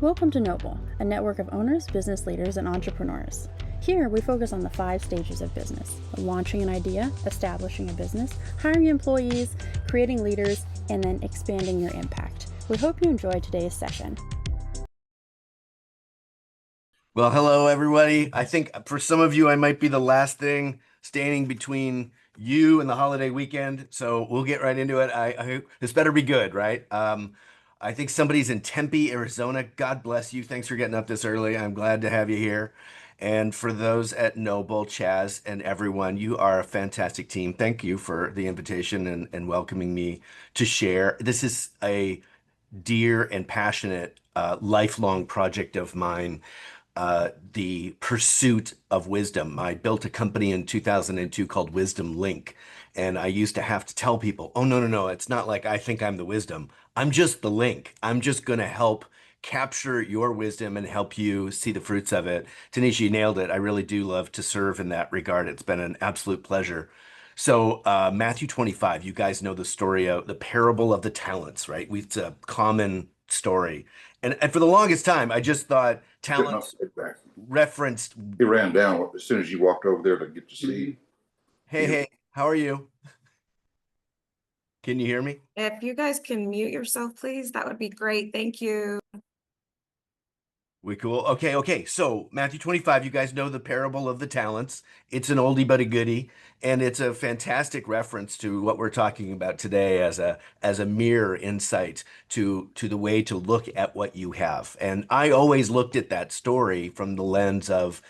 Welcome to Noble, a network of owners, business leaders, and entrepreneurs. Here, we focus on the 5 stages of business: launching an idea, establishing a business, hiring employees, creating leaders, and then expanding your impact. We hope you enjoy today's session. Well, hello, everybody. I think for some of you, I might be the last thing standing between you and the holiday weekend. So we'll get right into it. I this better be good, right? I think somebody's in Tempe, Arizona. God bless you. Thanks for getting up this early. I'm glad to have you here. And for those at Noble, Chaz, and everyone, you are a fantastic team. Thank you for the invitation and welcoming me to share. This is a dear and passionate lifelong project of mine, the pursuit of wisdom. I built a company in 2002 called Wisdom Link. And I used to have to tell people, oh, no, no, no, it's not like I think I'm the wisdom. I'm just the link. I'm just going to help capture your wisdom and help you see the fruits of it. Tanisha, you nailed it. I really do love to serve in that regard. It's been an absolute pleasure. So, Matthew 25, you guys know the story of the parable of the talents, right? It's a common story. And for the longest time, I just thought talents referenced. He ran down as soon as you walked over there to get to see. Hey, how are you? Can you hear me? If you guys can mute yourself, please, that would be great. Thank you. We cool. Okay. So Matthew 25, you guys know the parable of the talents. It's an oldie but a goodie, and it's a fantastic reference to what we're talking about today as a mirror insight to the way to look at what you have. And I always looked at that story from the lens of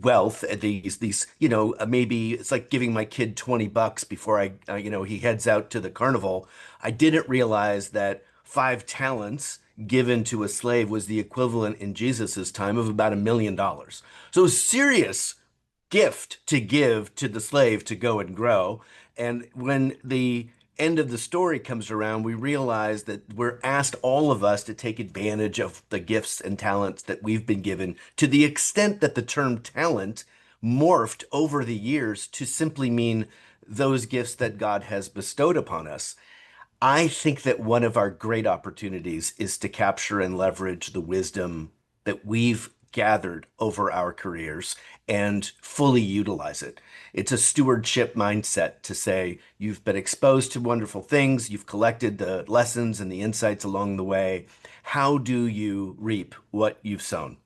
wealth. These maybe it's like giving my kid $20 before he heads out to the carnival. I didn't realize that 5 talents given to a slave was the equivalent in Jesus's time of about $1 million. So serious gift to give to the slave to go and grow. And when the end of the story comes around, we realize that we're asked, all of us, to take advantage of the gifts and talents that we've been given, to the extent that the term talent morphed over the years to simply mean those gifts that God has bestowed upon us. I think that one of our great opportunities is to capture and leverage the wisdom that we've gathered over our careers and fully utilize it. It's a stewardship mindset to say you've been exposed to wonderful things, you've collected the lessons and the insights along the way. How do you reap what you've sown?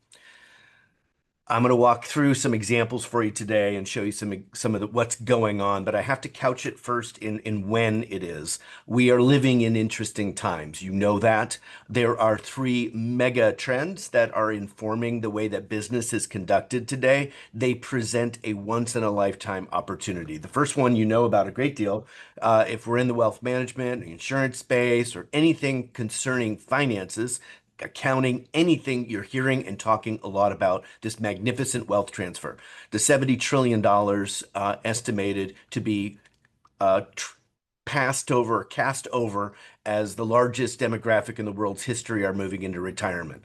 I'm going to walk through some examples for you today and show you some of what's going on, but I have to couch it first in when it is. We are living in interesting times. You know that. There are 3 mega trends that are informing the way that business is conducted today. They present a once-in-a-lifetime opportunity. The first one you know about a great deal. If we're in the wealth management, insurance space, or anything concerning finances, accounting, anything, you're hearing and talking a lot about this magnificent wealth transfer. The $70 trillion estimated to be cast over as the largest demographic in the world's history are moving into retirement.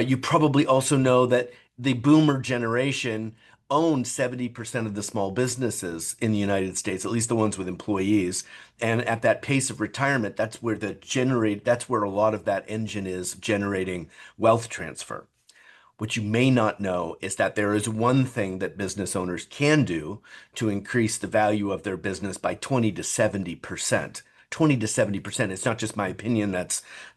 You probably also know that the boomer generation own 70% of the small businesses in the United States, at least the ones with employees. And at that pace of retirement, that's where a lot of that engine is generating wealth transfer. What you may not know is that there is one thing that business owners can do to increase the value of their business by 20 to 70%. 20 to 70%. It's not just my opinion.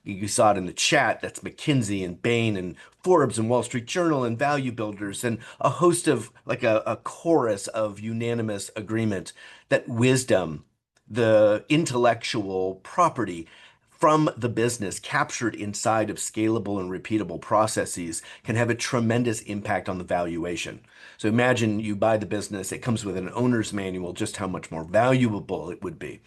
You saw it in the chat. That's McKinsey and Bain and Forbes and Wall Street Journal and Value Builders and a host of, like a chorus of unanimous agreement that wisdom, the intellectual property from the business captured inside of scalable and repeatable processes, can have a tremendous impact on the valuation. So imagine you buy the business, it comes with an owner's manual, just how much more valuable it would be.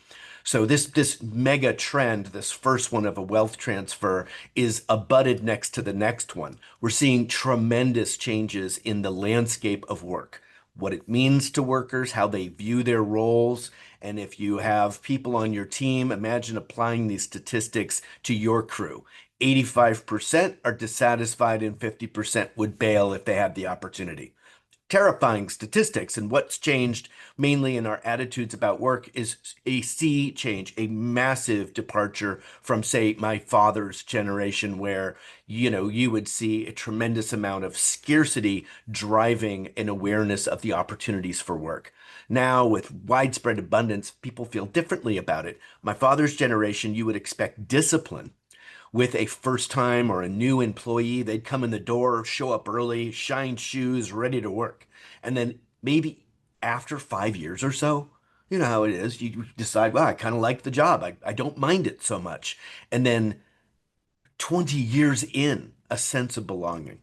So this mega trend, this first one of a wealth transfer, is abutted next to the next one. We're seeing tremendous changes in the landscape of work, what it means to workers, how they view their roles. And if you have people on your team, imagine applying these statistics to your crew. 85% are dissatisfied and 50% would bail if they had the opportunity. terrifying statistics. And what's changed mainly in our attitudes about work is a sea change, a massive departure from, say, my father's generation, where, you would see a tremendous amount of scarcity driving an awareness of the opportunities for work. Now, with widespread abundance, people feel differently about it. My father's generation, you would expect discipline with a first time or a new employee. They'd come in the door, show up early, shine shoes, ready to work. And then maybe after 5 years or so, you know how it is, you decide, well, I kind of like the job. I don't mind it so much. And then 20 years in, a sense of belonging.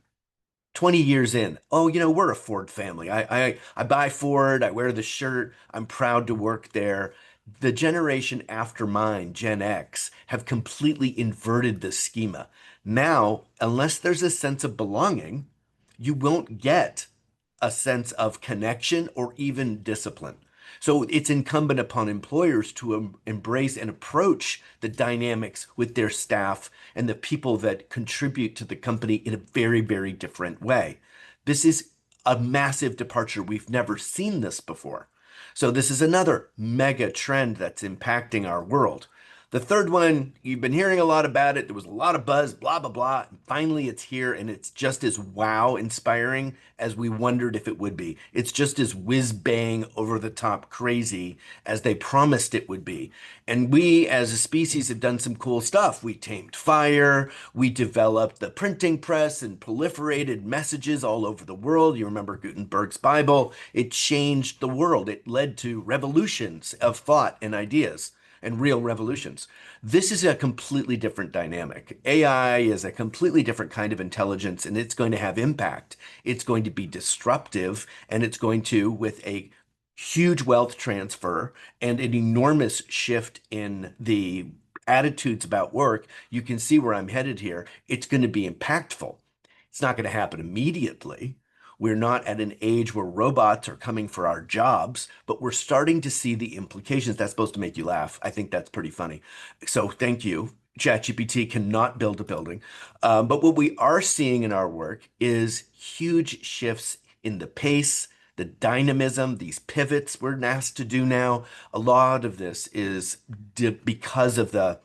20 years in, oh, we're a Ford family. I buy Ford, I wear the shirt, I'm proud to work there. The generation after mine, Gen X, have completely inverted the schema. Now, unless there's a sense of belonging, you won't get a sense of connection or even discipline. So it's incumbent upon employers to embrace and approach the dynamics with their staff and the people that contribute to the company in a very, very different way. This is a massive departure. We've never seen this before. So this is another mega trend that's impacting our world. The third one, you've been hearing a lot about it. There was a lot of buzz, blah, blah, blah. And finally, it's here, and it's just as wow inspiring as we wondered if it would be. It's just as whiz bang over the top crazy as they promised it would be. And we as a species have done some cool stuff. We tamed fire, we developed the printing press and proliferated messages all over the world. You remember Gutenberg's Bible. It changed the world. It led to revolutions of thought and ideas and real revolutions. This is a completely different dynamic. AI is a completely different kind of intelligence, and it's going to have impact. It's going to be disruptive, and it's going to, with a huge wealth transfer and an enormous shift in the attitudes about work, you can see where I'm headed here. It's going to be impactful. It's not going to happen immediately. We're not at an age where robots are coming for our jobs, but we're starting to see the implications. That's supposed to make you laugh. I think that's pretty funny. So thank you. ChatGPT cannot build a building. But what we are seeing in our work is huge shifts in the pace, the dynamism, these pivots we're asked to do now. A lot of this is because of the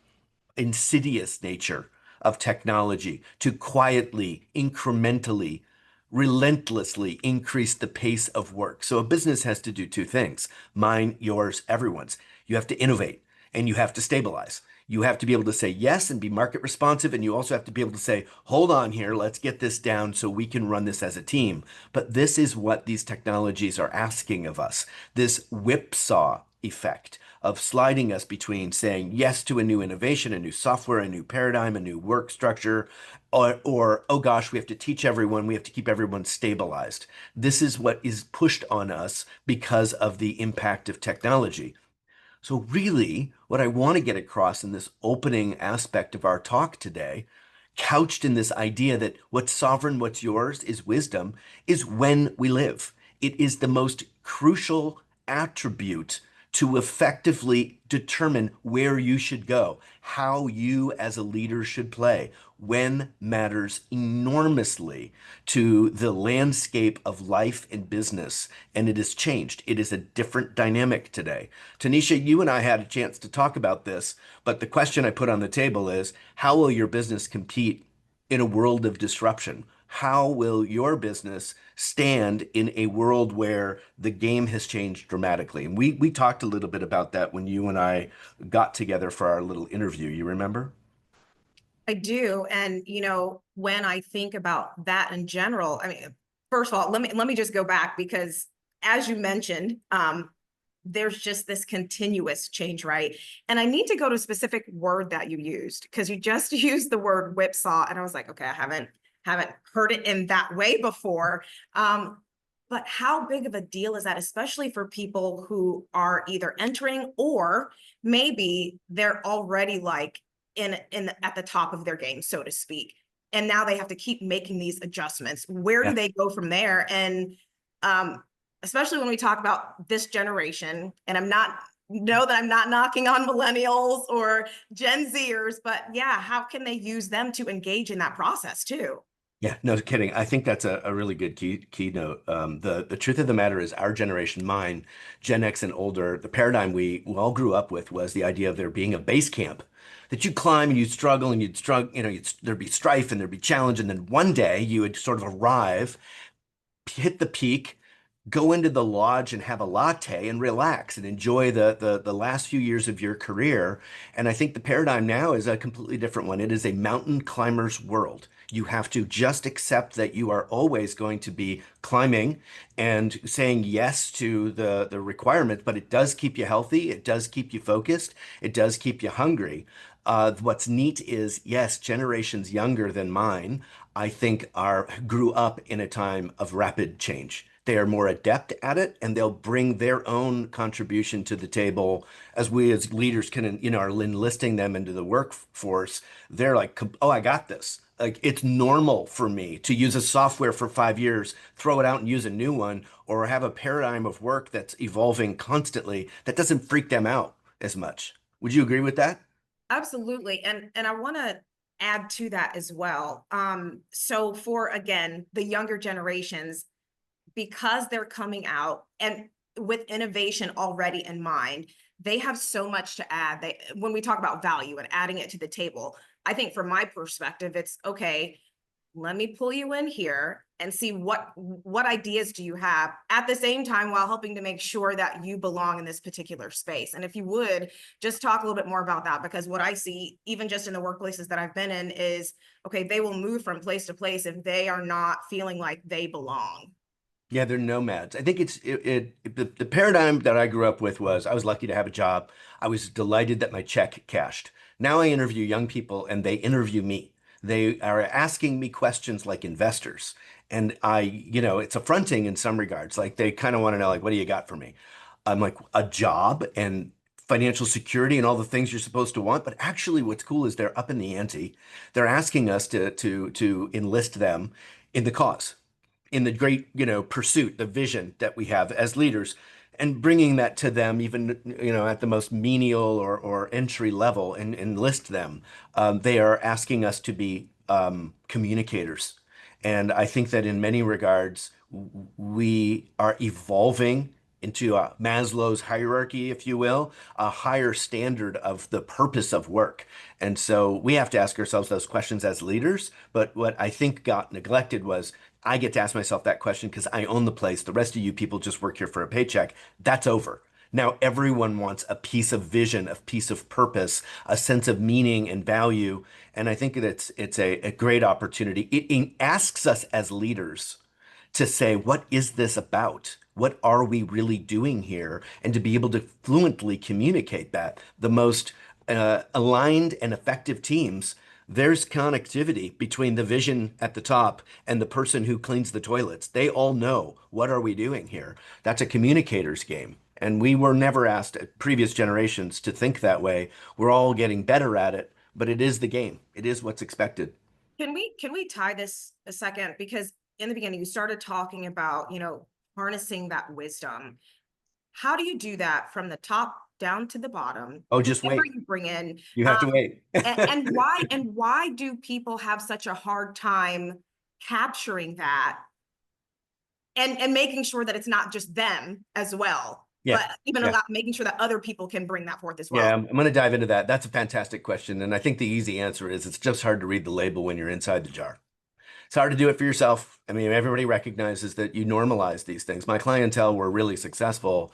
insidious nature of technology to quietly, incrementally, relentlessly increase the pace of work. So a business has to do two things: mine, yours, everyone's. You have to innovate and you have to stabilize. You have to be able to say yes and be market responsive. And you also have to be able to say, hold on here, let's get this down so we can run this as a team. But this is what these technologies are asking of us, this whipsaw effect of sliding us between saying yes to a new innovation, a new software, a new paradigm, a new work structure, or oh gosh, we have to teach everyone, we have to keep everyone stabilized. This is what is pushed on us because of the impact of technology. So really, what I want to get across in this opening aspect of our talk today, couched in this idea that what's sovereign, what's yours is wisdom, is when we live. It is the most crucial attribute to effectively determine where you should go, how you as a leader should play. When matters enormously to the landscape of life and business, and it has changed. It is a different dynamic today. Tanisha, you and I had a chance to talk about this, but the question I put on the table is, how will your business compete in a world of disruption? How will your business stand in a world where the game has changed dramatically? And we talked a little bit about that when you and I got together for our little interview. You remember? I do. And, when I think about that in general, I mean, first of all, let me just go back, because as you mentioned, there's just this continuous change, right? And I need to go to a specific word that you used, because you just used the word whipsaw. And I was like, okay, I haven't heard it in that way before. But how big of a deal is that, especially for people who are either entering, or maybe they're already like at the top of their game, so to speak, and now they have to keep making these adjustments. Where do they go from there? And especially when we talk about this generation, and I'm not knocking on millennials or Gen Zers, but yeah, how can they use them to engage in that process too? Yeah, no kidding. I think that's a really good keynote. The truth of the matter is our generation, mine, Gen X and older, the paradigm we all grew up with was the idea of there being a base camp that you'd climb and you'd struggle and you'd struggle, there'd be strife and there'd be challenge. And then one day you would sort of arrive, hit the peak, go into the lodge and have a latte and relax and enjoy the last few years of your career. And I think the paradigm now is a completely different one. It is a mountain climber's world. You have to just accept that you are always going to be climbing and saying yes to the requirements, but it does keep you healthy. It does keep you focused. It does keep you hungry. What's neat is, yes, generations younger than mine I think are grew up in a time of rapid change. They are more adept at it and they'll bring their own contribution to the table as we as leaders can, are enlisting them into the workforce. They're like, oh, I got this. Like it's normal for me to use a software for 5 years, throw it out and use a new one, or have a paradigm of work that's evolving constantly that doesn't freak them out as much. Would you agree with that? Absolutely. And I want to add to that as well. So for, again, the younger generations, because they're coming out and with innovation already in mind, they have so much to add. When we talk about value and adding it to the table, I think from my perspective, it's okay, let me pull you in here and see what ideas do you have at the same time while helping to make sure that you belong in this particular space. And if you would just talk a little bit more about that, because what I see, even just in the workplaces that I've been in, is okay, they will move from place to place if they are not feeling like they belong. Yeah, they're nomads. I think the paradigm that I grew up with was I was lucky to have a job. I was delighted that my check cashed. Now I interview young people and they interview me. They are asking me questions like investors. And it's affronting in some regards. Like they kind of want to know, like, what do you got for me? I'm like, a job and financial security and all the things you're supposed to want. But actually, what's cool is they're up in the ante. They're asking us to enlist them in the cause in the great, pursuit, the vision that we have as leaders, and bringing that to them, even, at the most menial or entry level, and enlist them. They are asking us to be communicators. And I think that in many regards, we are evolving into Maslow's hierarchy, if you will, a higher standard of the purpose of work. And so we have to ask ourselves those questions as leaders. But what I think got neglected was I get to ask myself that question because I own the place. The rest of you people just work here for a paycheck. That's over. Now everyone wants a piece of vision, a piece of purpose, a sense of meaning and value. And I think that it's a great opportunity. It asks us as leaders to say, what is this about? What are we really doing here? And to be able to fluently communicate that. The most aligned and effective teams, there's connectivity between the vision at the top and the person who cleans the toilets. They all know, what are we doing here? That's a communicator's game. And we were never asked at previous generations to think that way. We're all getting better at it, but it is the game. It is what's expected. Can we tie this a second? Because in the beginning, you started talking about, harnessing that wisdom. How do you do that from the top down to the bottom? Oh, just Whoever wait. you bring in, You have to wait. and why do people have such a hard time capturing that and making sure that it's not just them as well, Yeah. but even Yeah. making sure that other people can bring that forth as well? Yeah, I'm going to dive into that. That's a fantastic question. And I think the easy answer is it's just hard to read the label when you're inside the jar. It's hard to do it for yourself. I mean, everybody recognizes that you normalize these things. My clientele were really successful.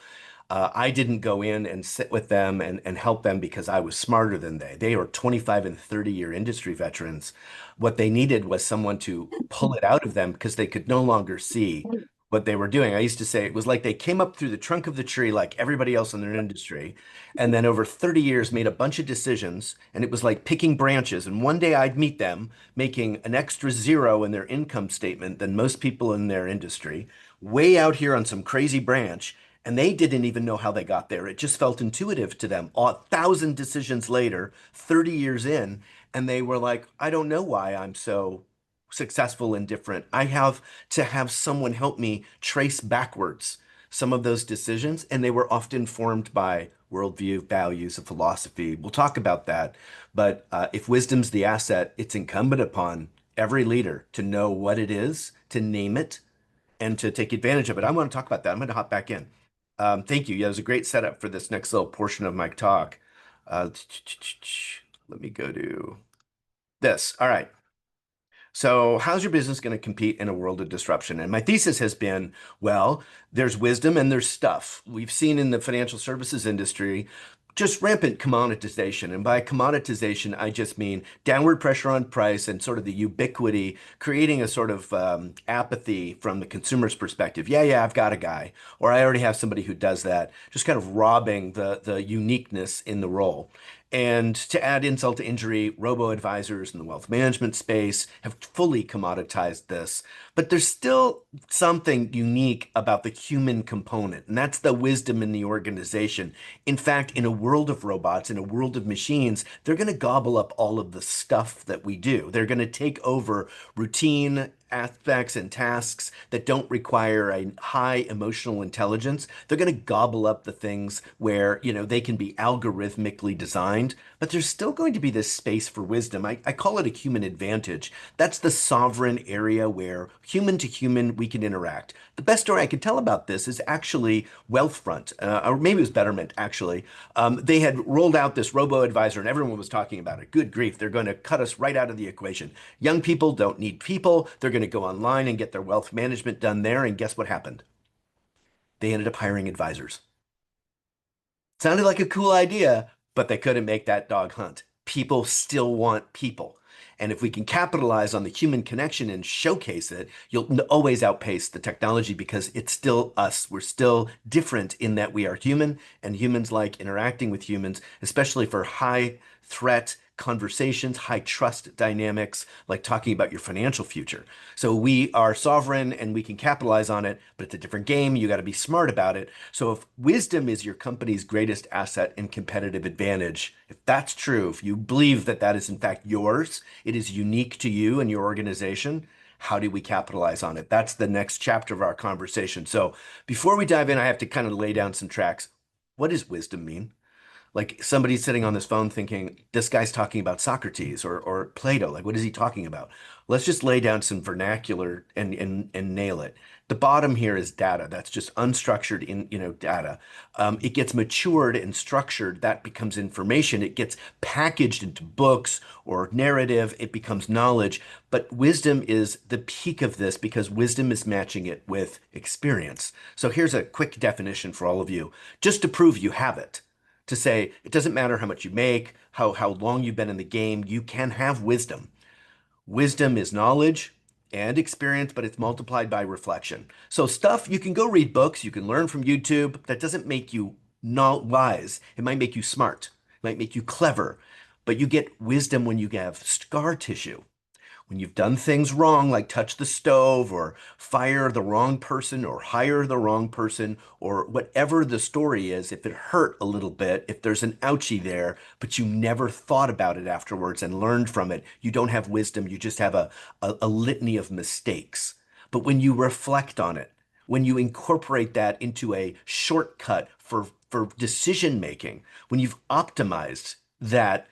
I didn't go in and sit with them and help them because I was smarter than they. They were 25 and 30-year industry veterans. What they needed was someone to pull it out of them because they could no longer see what they were doing. I used to say it was like they came up through the trunk of the tree like everybody else in their industry, and then over 30 years made a bunch of decisions, and it was like picking branches. And one day I'd meet them making an extra zero in their income statement than most people in their industry, way out here on some crazy branch, and they didn't even know how they got there. It just felt intuitive to them. 1,000 decisions later, 30 years in, and they were like, I don't know why I'm so successful and different. I have to have someone help me trace backwards some of those decisions, and they were often formed by worldview, values, and philosophy. We'll talk about that. But if wisdom's the asset, it's incumbent upon every leader to know what it is, to name it, and to take advantage of it. I want to talk about that. I'm going to hop back in. Thank you. Yeah, it was a great setup for this next little portion of my talk. Let me go to this. All right. So, how's your business going to compete in a world of disruption? And my thesis has been, well, there's wisdom and there's stuff. We've seen in the financial services industry just rampant commoditization. And by commoditization, I just mean downward pressure on price and sort of the ubiquity, creating a sort of apathy from the consumer's perspective. Yeah, I've got a guy, or I already have somebody who does that, just kind of robbing the uniqueness in the role. And to add insult to injury, robo-advisors in the wealth management space have fully commoditized this. But there's still something unique about the human component, and that's the wisdom in the organization. In fact, in a world of robots, in a world of machines, they're going to gobble up all of the stuff that we do. They're going to take over routine aspects and tasks that don't require a high emotional intelligence. They're going to gobble up the things where, they can be algorithmically designed, but there's still going to be this space for wisdom. I call it a human advantage. That's the sovereign area where human to human we can interact. The best story I can tell about this is actually Wealthfront, or maybe it was Betterment, actually. They had rolled out this robo-advisor and everyone was talking about it. Good grief, they're going to cut us right out of the equation. Young people don't need people. They're going to go online and get their wealth management done there. And guess what happened? They ended up hiring advisors. Sounded like a cool idea, but they couldn't make that dog hunt. People still want people. And if we can capitalize on the human connection and showcase it, you'll always outpace the technology because it's still us. We're still different in that we are human, and humans like interacting with humans, especially for high threat conversations, high trust dynamics, like talking about your financial future. So we are sovereign and we can capitalize on it, but it's a different game. You got to be smart about it. So if wisdom is your company's greatest asset and competitive advantage, if that's true, if you believe that that is in fact yours, it is unique to you and your organization, how do we capitalize on it? That's the next chapter of our conversation. So before we dive in, I have to kind of lay down some tracks. What does wisdom mean? Like somebody's sitting on this phone thinking, this guy's talking about Socrates or Plato. Like, what is he talking about? Let's just lay down some vernacular and nail it. The bottom here is data. That's just unstructured data. It gets matured and structured. That becomes information. It gets packaged into books or narrative. It becomes knowledge. But wisdom is the peak of this because wisdom is matching it with experience. So here's a quick definition for all of you, just to prove you have it. To say it doesn't matter how much you make, how long you've been in the game, you can have wisdom. Wisdom is knowledge and experience, but it's multiplied by reflection. So stuff, you can go read books, you can learn from YouTube. That doesn't make you not wise. It might make you smart, it might make you clever, but you get wisdom when you have scar tissue. When you've done things wrong, like touch the stove or fire the wrong person or hire the wrong person or whatever the story is, if it hurt a little bit, if there's an ouchie there, but you never thought about it afterwards and learned from it, you don't have wisdom. You just have a litany of mistakes. But when you reflect on it, when you incorporate that into a shortcut for decision making, when you've optimized that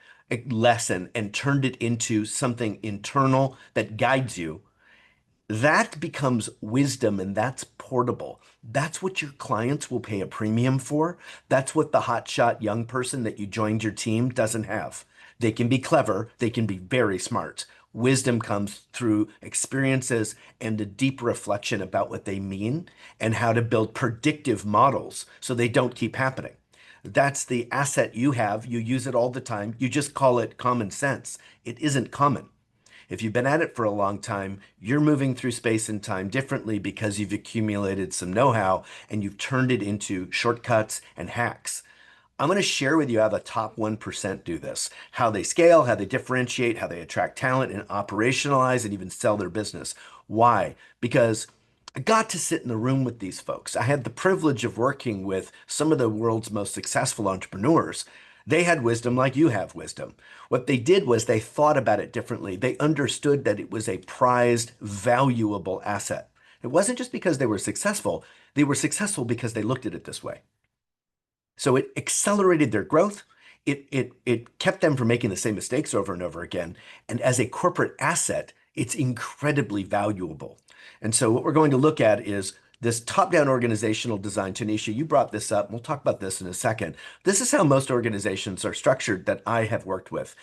lesson and turned it into something internal that guides you, that becomes wisdom and that's portable. That's what your clients will pay a premium for. That's what the hotshot young person that you joined your team doesn't have. They can be clever, they can be very smart. Wisdom comes through experiences and a deep reflection about what they mean and how to build predictive models so they don't keep happening. That's the asset you have. You use it all the time. You just call it common sense. It isn't common. If you've been at it for a long time, you're moving through space and time differently because you've accumulated some know-how and you've turned it into shortcuts and hacks. I'm going to share with you how the top 1% do this, how they scale, how they differentiate, how they attract talent and operationalize and even sell their business. Why? Because I got to sit in the room with these folks. I had the privilege of working with some of the world's most successful entrepreneurs. They had wisdom like you have wisdom. What they did was they thought about it differently. They understood that it was a prized, valuable asset. It wasn't just because they were successful because they looked at it this way. So it accelerated their growth. It kept them from making the same mistakes over and over again. And as a corporate asset, It's incredibly valuable. And so what we're going to look at is this top-down organizational design. Tanisha, you brought this up. We'll talk about this in a second. This is how most organizations are structured that I have worked with.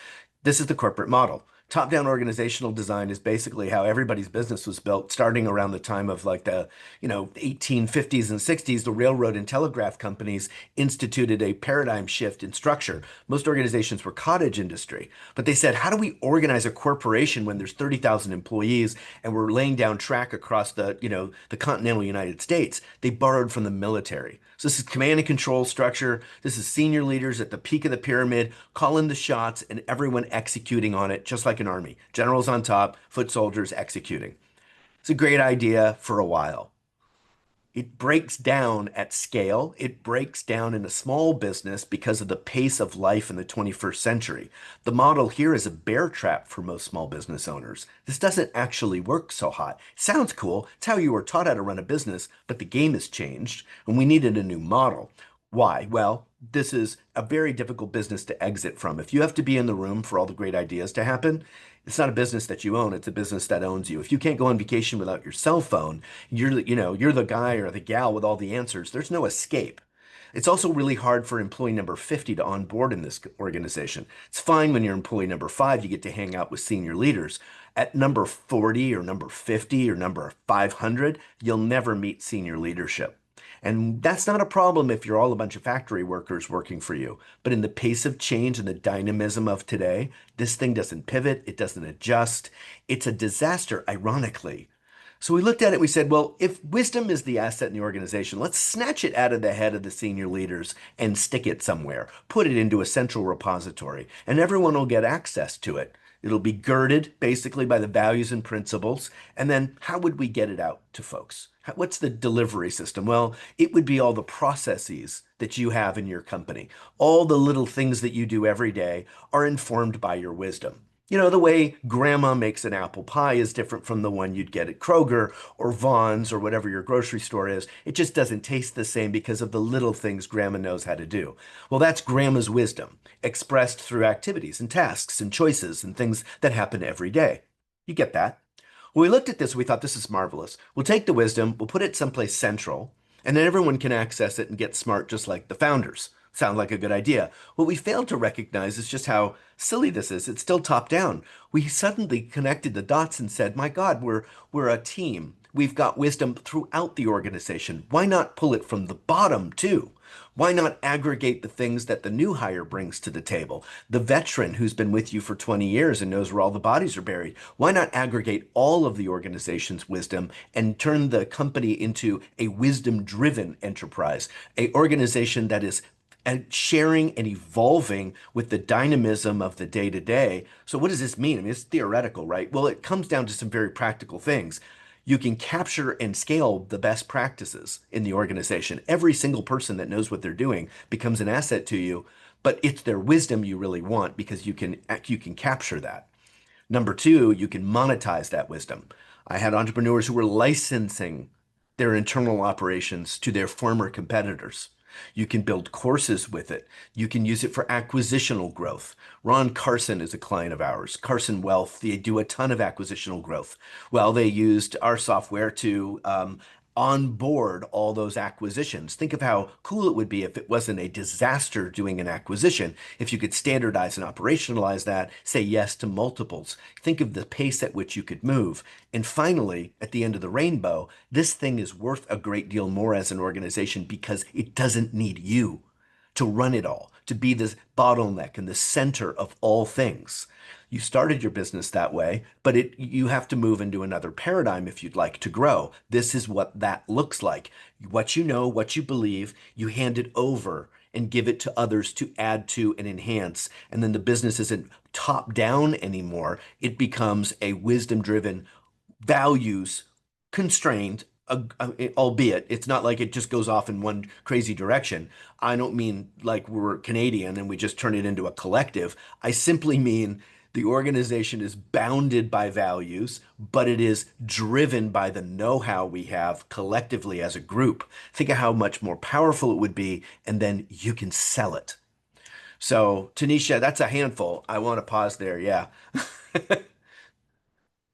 This is the corporate model. Top-down organizational design is basically how everybody's business was built, starting around the time of like the, 1850s and 60s. The railroad and telegraph companies instituted a paradigm shift in structure. Most organizations were cottage industry, but they said, how do we organize a corporation when there's 30,000 employees and we're laying down track across the continental United States? They borrowed from the military. So this is command and control structure. This is senior leaders at the peak of the pyramid, calling the shots and everyone executing on it, just like an army. Generals on top, foot soldiers executing. It's a great idea for a while. It breaks down at scale. It breaks down in a small business because of the pace of life in the 21st century. The model here is a bear trap for most small business owners. This doesn't actually work so hot. It sounds cool. It's how you were taught how to run a business, but the game has changed and we needed a new model. Why? Well, this is a very difficult business to exit from. If you have to be in the room for all the great ideas to happen, it's not a business that you own, it's a business that owns you. If you can't go on vacation without your cell phone, you're the guy or the gal with all the answers. There's no escape. It's also really hard for employee number 50 to onboard in this organization. It's fine when you're employee number 5, you get to hang out with senior leaders. At number 40 or number 50 or number 500, you'll never meet senior leadership. And that's not a problem if you're all a bunch of factory workers working for you. But in the pace of change and the dynamism of today, this thing doesn't pivot, it doesn't adjust. It's a disaster, ironically. So we looked at it, we said, well, if wisdom is the asset in the organization, let's snatch it out of the head of the senior leaders and stick it somewhere, put it into a central repository, and everyone will get access to it. It'll be girded basically by the values and principles. And then how would we get it out to folks? What's the delivery system? Well, it would be all the processes that you have in your company. All the little things that you do every day are informed by your wisdom. The way grandma makes an apple pie is different from the one you'd get at Kroger or Vaughn's or whatever your grocery store is. It just doesn't taste the same because of the little things grandma knows how to do. Well, that's grandma's wisdom expressed through activities and tasks and choices and things that happen every day. You get that? When we looked at this, we thought this is marvelous. We'll take the wisdom, we'll put it someplace central, and then everyone can access it and get smart just like the founders. Sound like a good idea. What we failed to recognize is just how silly this is. It's still top down. We suddenly connected the dots and said, my God, we're a team. We've got wisdom throughout the organization. Why not pull it from the bottom too? Why not aggregate the things that the new hire brings to the table? The veteran who's been with you for 20 years and knows where all the bodies are buried. Why not aggregate all of the organization's wisdom and turn the company into a wisdom-driven enterprise, a organization that is and sharing and evolving with the dynamism of the day to day. So what does this mean? I mean, it's theoretical, right? Well, it comes down to some very practical things. You can capture and scale the best practices in the organization. Every single person that knows what they're doing becomes an asset to you, but it's their wisdom you really want because you can capture that. Number 2, you can monetize that wisdom. I had entrepreneurs who were licensing their internal operations to their former competitors. You can build courses with it. You can use it for acquisitional growth. Ron Carson is a client of ours. Carson Wealth, they do a ton of acquisitional growth. Well, they used our software to onboard all those acquisitions. Think of how cool it would be if it wasn't a disaster doing an acquisition. If you could standardize and operationalize that, say yes to multiples. Think of the pace at which you could move. And finally, at the end of the rainbow, this thing is worth a great deal more as an organization because it doesn't need you to run it all, to be the bottleneck and the center of all things. You started your business that way, but you have to move into another paradigm if you'd like to grow. This is what that looks like. What you know, what you believe, you hand it over and give it to others to add to and enhance. And then the business isn't top down anymore. It becomes a wisdom-driven, values constrained, albeit it's not like it just goes off in one crazy direction. I don't mean like we're Canadian and we just turn it into a collective. I simply mean the organization is bounded by values, but it is driven by the know-how we have collectively as a group. Think of how much more powerful it would be, and then you can sell it. So, Tanisha, that's a handful. I want to pause there. Yeah.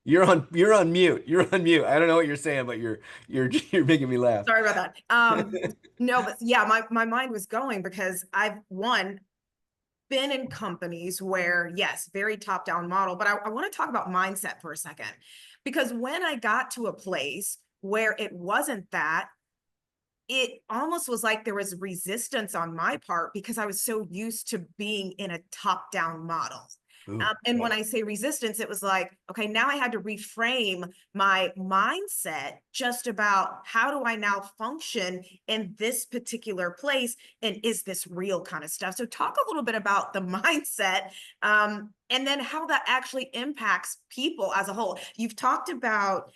You're on mute. You're on mute. I don't know what you're saying, but you're making me laugh. Sorry about that. No, but yeah, my mind was going because I've been in companies where, yes, very top-down model, but I want to talk about mindset for a second. Because when I got to a place where it wasn't that, it almost was like there was resistance on my part because I was so used to being in a top-down model. Ooh, And yeah. when I say resistance, it was like, okay, now I had to reframe my mindset just about how do I now function in this particular place? And is this real kind of stuff? So talk a little bit about the mindset, and then how that actually impacts people as a whole. You've talked about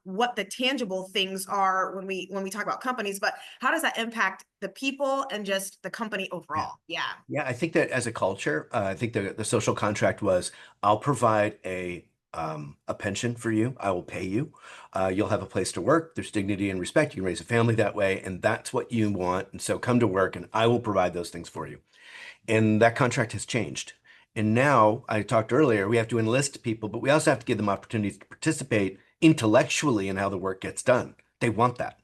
what the tangible things are when we talk about companies, but how does that impact the people and just the company Yeah. overall? Yeah. Yeah, I think that as a culture, I think the social contract was I'll provide a pension for you. I will pay you. You'll have a place to work. There's dignity and respect. You can raise a family that way, and that's what you want. And so come to work, and I will provide those things for you. And that contract has changed. And now, I talked earlier, we have to enlist people, but we also have to give them opportunities to participate intellectually in how the work gets done. They want that.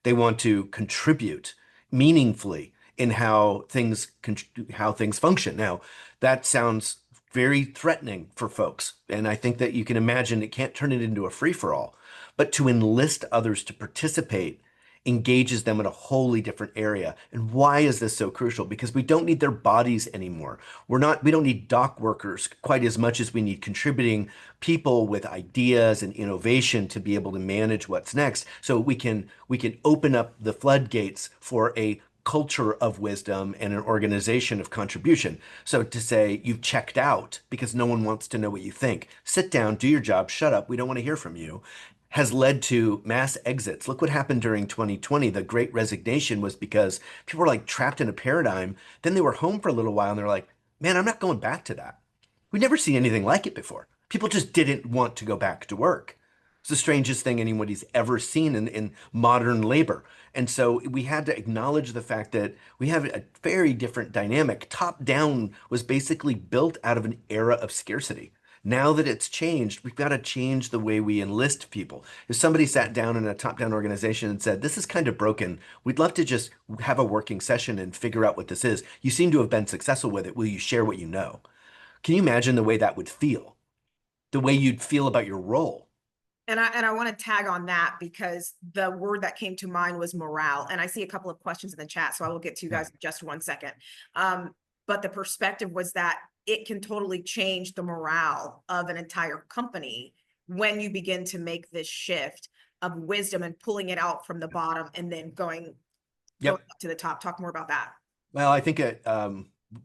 They want to contribute meaningfully in how things function. Now, that sounds very threatening for folks, and I think that you can imagine it can't turn it into a free-for-all. But to enlist others to participate engages them in a wholly different area. And why is this so crucial? Because we don't need their bodies anymore. We don't need dock workers quite as much as we need contributing people with ideas and innovation to be able to manage what's next. So we can open up the floodgates for a culture of wisdom and an organization of contribution. So to say you've checked out because no one wants to know what you think, sit down, do your job, shut up, we don't want to hear from you, has led to mass exits. Look what happened during 2020. The Great Resignation was because people were like trapped in a paradigm. Then they were home for a little while and they're like, man, I'm not going back to that. We've never seen anything like it before. People just didn't want to go back to work. It's the strangest thing anybody's ever seen in modern labor. And so we had to acknowledge the fact that we have a very different dynamic. Top down was basically built out of an era of scarcity. Now that it's changed, we've got to change the way we enlist people. If somebody sat down in a top-down organization and said, this is kind of broken, we'd love to just have a working session and figure out what this is. You seem to have been successful with it. Will you share what you know? Can you imagine the way that would feel? The way you'd feel about your role? And I want to tag on that because the word that came to mind was morale. And I see a couple of questions in the chat, so I will get to you guys in just 1 second. But the perspective was that it can totally change the morale of an entire company when you begin to make this shift of wisdom and pulling it out from the bottom and then going Yep. up to the top. Talk more about that. Well, I think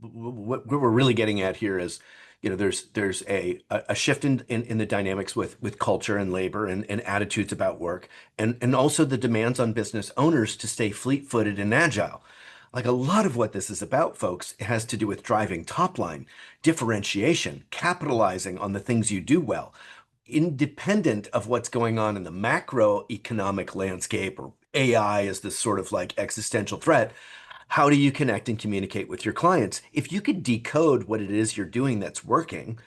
what we're really getting at here is, there's a shift in the dynamics with culture and labor and attitudes about work, and also the demands on business owners to stay fleet-footed and agile. Like a lot of what this is about, folks, it has to do with driving top line, differentiation, capitalizing on the things you do well, independent of what's going on in the macroeconomic landscape or AI is this sort of like existential threat. How do you connect and communicate with your clients? If you could decode what it is you're doing that's working,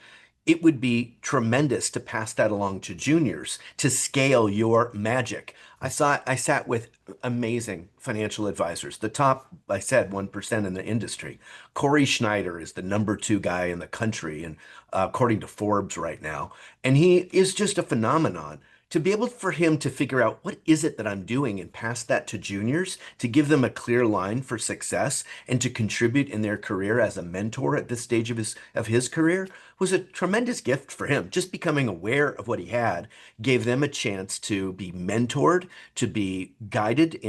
it would be tremendous to pass that along to juniors to scale your magic. I sat with amazing financial advisors, the top, I said, 1% in the industry. Corey Schneider is the number 2 guy in the country, and according to Forbes right now, and he is just a phenomenon. To be able for him to figure out what is it that I'm doing and pass that to juniors, to give them a clear line for success and to contribute in their career as a mentor at this stage of his career was a tremendous gift for him. Just becoming aware of what he had gave them a chance to be mentored, to be guided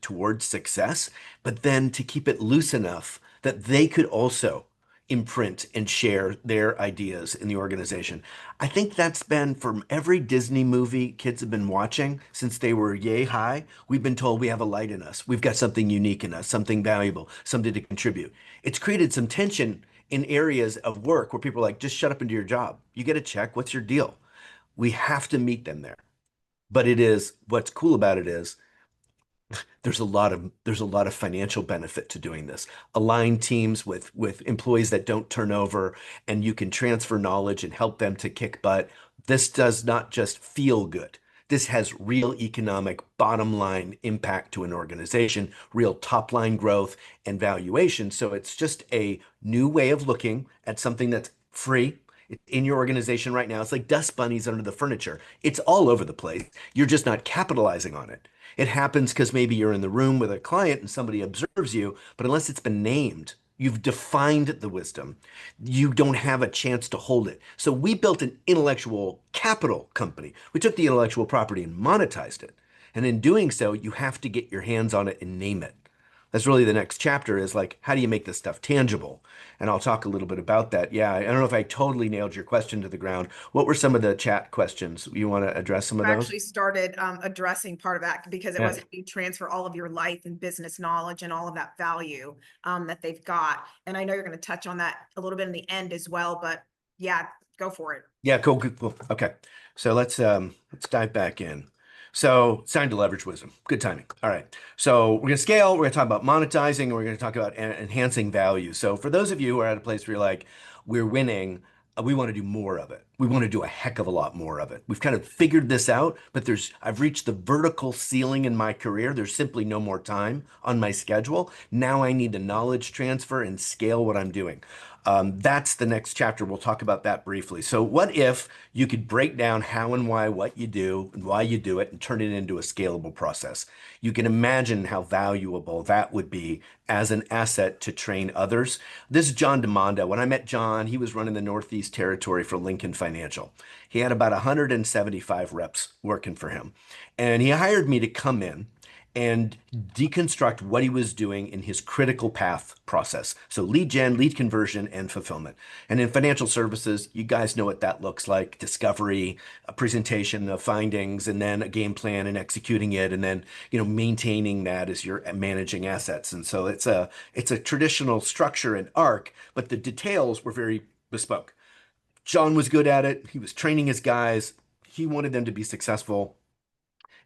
towards success, but then to keep it loose enough that they could also imprint and share their ideas in the organization. I think that's been from every Disney movie kids have been watching since they were yay high. We've been told we have a light in us. We've got something unique in us, something valuable, something to contribute. It's created some tension in areas of work where people are like, just shut up and do your job. You get a check. What's your deal? We have to meet them there. But what's cool about it is there's a lot of financial benefit to doing this. Align teams with employees that don't turn over, and you can transfer knowledge and help them to kick butt. This does not just feel good. This has real economic bottom line impact to an organization, real top line growth and valuation. So it's just a new way of looking at something that's free. It's in your organization right now. It's like dust bunnies under the furniture. It's all over the place. You're just not capitalizing on it. It happens because maybe you're in the room with a client and somebody observes you, but unless it's been named, you've defined the wisdom, you don't have a chance to hold it. So we built an intellectual capital company. We took the intellectual property and monetized it. And in doing so, you have to get your hands on it and name it. That's really the next chapter is like, how do you make this stuff tangible? And I'll talk a little bit about that. Yeah, I don't know if I totally nailed your question to the ground. What were some of the chat questions? You want to address some of I those? actually started addressing part of that because it Yeah. was how you transfer all of your life and business knowledge and all of that value that they've got. And I know you're going to touch on that a little bit in the end as well, but yeah, go for it. Yeah, cool, cool. Okay. So let's dive back in. So sign to leverage wisdom. Good timing. All right. So we're gonna scale, we're gonna talk about monetizing, and we're gonna talk about enhancing value. So for those of you who are at a place where you're like, we're winning, we want to do more of it. We want to do a heck of a lot more of it. We've kind of figured this out, but I've reached the vertical ceiling in my career. There's simply no more time on my schedule. Now I need to knowledge transfer and scale what I'm doing. That's the next chapter. We'll talk about that briefly. So what if you could break down how and why what you do and why you do it and turn it into a scalable process? You can imagine how valuable that would be as an asset to train others. This is John DeMonda. When I met John, he was running the Northeast Territory for Lincoln Financial. He had about 175 reps working for him. And he hired me to come in and deconstruct what he was doing in his critical path process. So lead gen, lead conversion, and fulfillment. And in financial services, you guys know what that looks like: discovery, a presentation of findings, and then a game plan and executing it, and then maintaining that as you're managing assets. And so it's a traditional structure and arc, but the details were very bespoke. John was good at it. He was training his guys. He wanted them to be successful.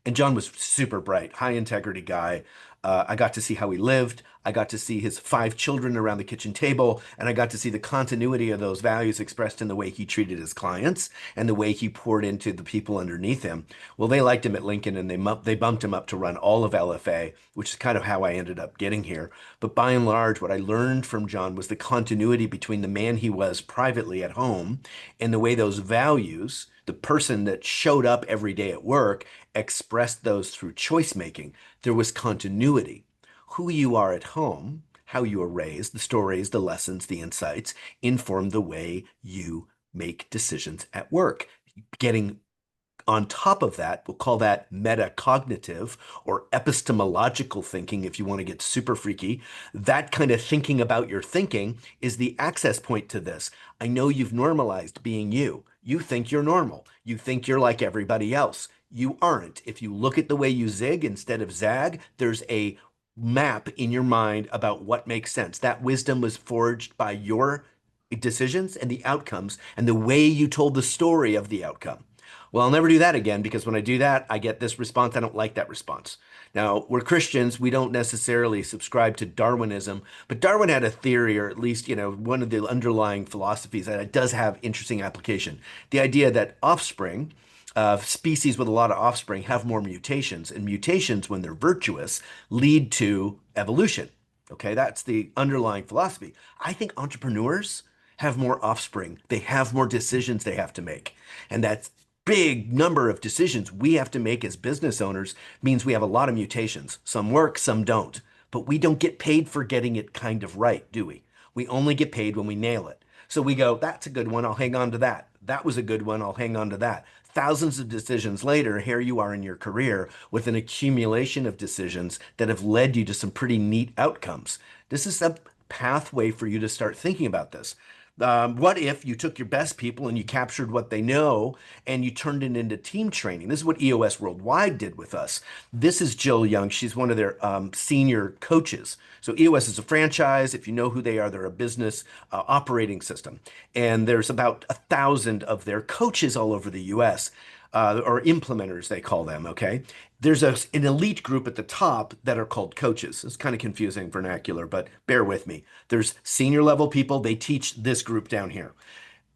And John was super bright, high integrity guy. I got to see how he lived. I got to see his 5 children around the kitchen table, and I got to see the continuity of those values expressed in the way he treated his clients and the way he poured into the people underneath him. Well, they liked him at Lincoln, and they bumped him up to run all of LFA, which is kind of how I ended up getting here. But by and large, what I learned from John was the continuity between the man he was privately at home and the way those values, the person that showed up every day at work, expressed those through choice making. There was continuity. Who you are at home, how you are raised, the stories, the lessons, the insights inform the way you make decisions at work. Getting on top of that, we'll call that metacognitive or epistemological thinking if you want to get super freaky. That kind of thinking about your thinking is the access point to this. I know you've normalized being you. You think you're normal. You think you're like everybody else. You aren't. If you look at the way you zig instead of zag, there's a map in your mind about what makes sense. That wisdom was forged by your decisions and the outcomes and the way you told the story of the outcome. Well, I'll never do that again, because when I do that, I get this response. I don't like that response. Now, we're Christians. We don't necessarily subscribe to Darwinism, but Darwin had a theory, or at least, one of the underlying philosophies that it does have interesting application. The idea that offspring, species with a lot of offspring, have more mutations, and mutations, when they're virtuous, lead to evolution. Okay, that's the underlying philosophy. I think entrepreneurs have more offspring. They have more decisions they have to make. And that big number of decisions we have to make as business owners means we have a lot of mutations. Some work, some don't. But we don't get paid for getting it kind of right, do we? We only get paid when we nail it. So we go, that's a good one, I'll hang on to that. That was a good one, I'll hang on to that. Thousands of decisions later, here you are in your career with an accumulation of decisions that have led you to some pretty neat outcomes. This is a pathway for you to start thinking about this. What if you took your best people and you captured what they know and you turned it into team training? This is what EOS Worldwide did with us. This is Jill Young. She's one of their senior coaches. So EOS is a franchise. If you know who they are, they're a business operating system. And there's about 1,000 of their coaches all over the US. Or implementers, they call them, okay? There's an elite group at the top that are called coaches. It's kind of confusing vernacular, but bear with me. There's senior level people, they teach this group down here.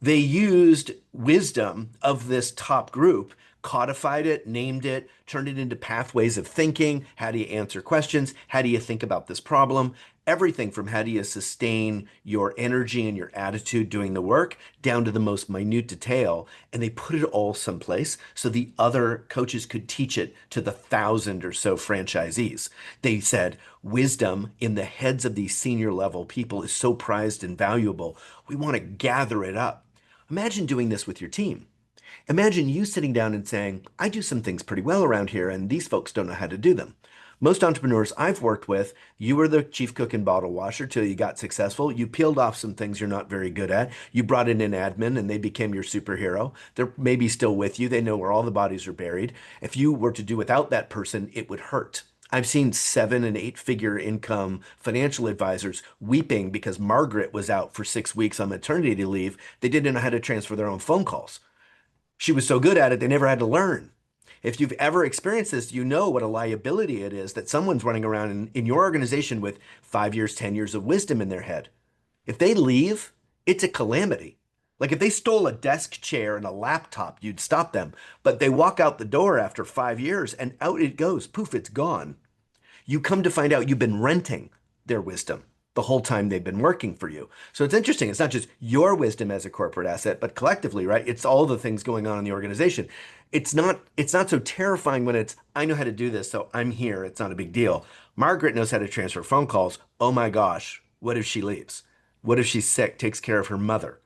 They used wisdom of this top group, codified it, named it, turned it into pathways of thinking. How do you answer questions? How do you think about this problem? Everything from how do you sustain your energy and your attitude doing the work down to the most minute detail. And they put it all someplace so the other coaches could teach it to the 1,000 or so franchisees. They said wisdom in the heads of these senior level people is so prized and valuable. We want to gather it up. Imagine doing this with your team. Imagine you sitting down and saying, I do some things pretty well around here, and these folks don't know how to do them. Most entrepreneurs I've worked with, you were the chief cook and bottle washer till you got successful. You peeled off some things you're not very good at. You brought in an admin and they became your superhero. They're maybe still with you. They know where all the bodies are buried. If you were to do without that person, it would hurt. I've seen 7 and 8-figure income financial advisors weeping because Margaret was out for 6 weeks on maternity leave. They didn't know how to transfer their own phone calls. She was so good at it, they never had to learn. If you've ever experienced this, you know what a liability it is that someone's running around in your organization with 5 years, 10 years of wisdom in their head. If they leave, it's a calamity. Like if they stole a desk chair and a laptop, you'd stop them. But they walk out the door after 5 years and out it goes. Poof, it's gone. You come to find out you've been renting their wisdom the whole time they've been working for you. So it's interesting. It's not just your wisdom as a corporate asset, but collectively, right? It's all the things going on in the organization. It's not so terrifying when it's, I know how to do this, so I'm here. It's not a big deal. Margaret knows how to transfer phone calls. Oh my gosh, what if she leaves? What if she's sick, takes care of her mother?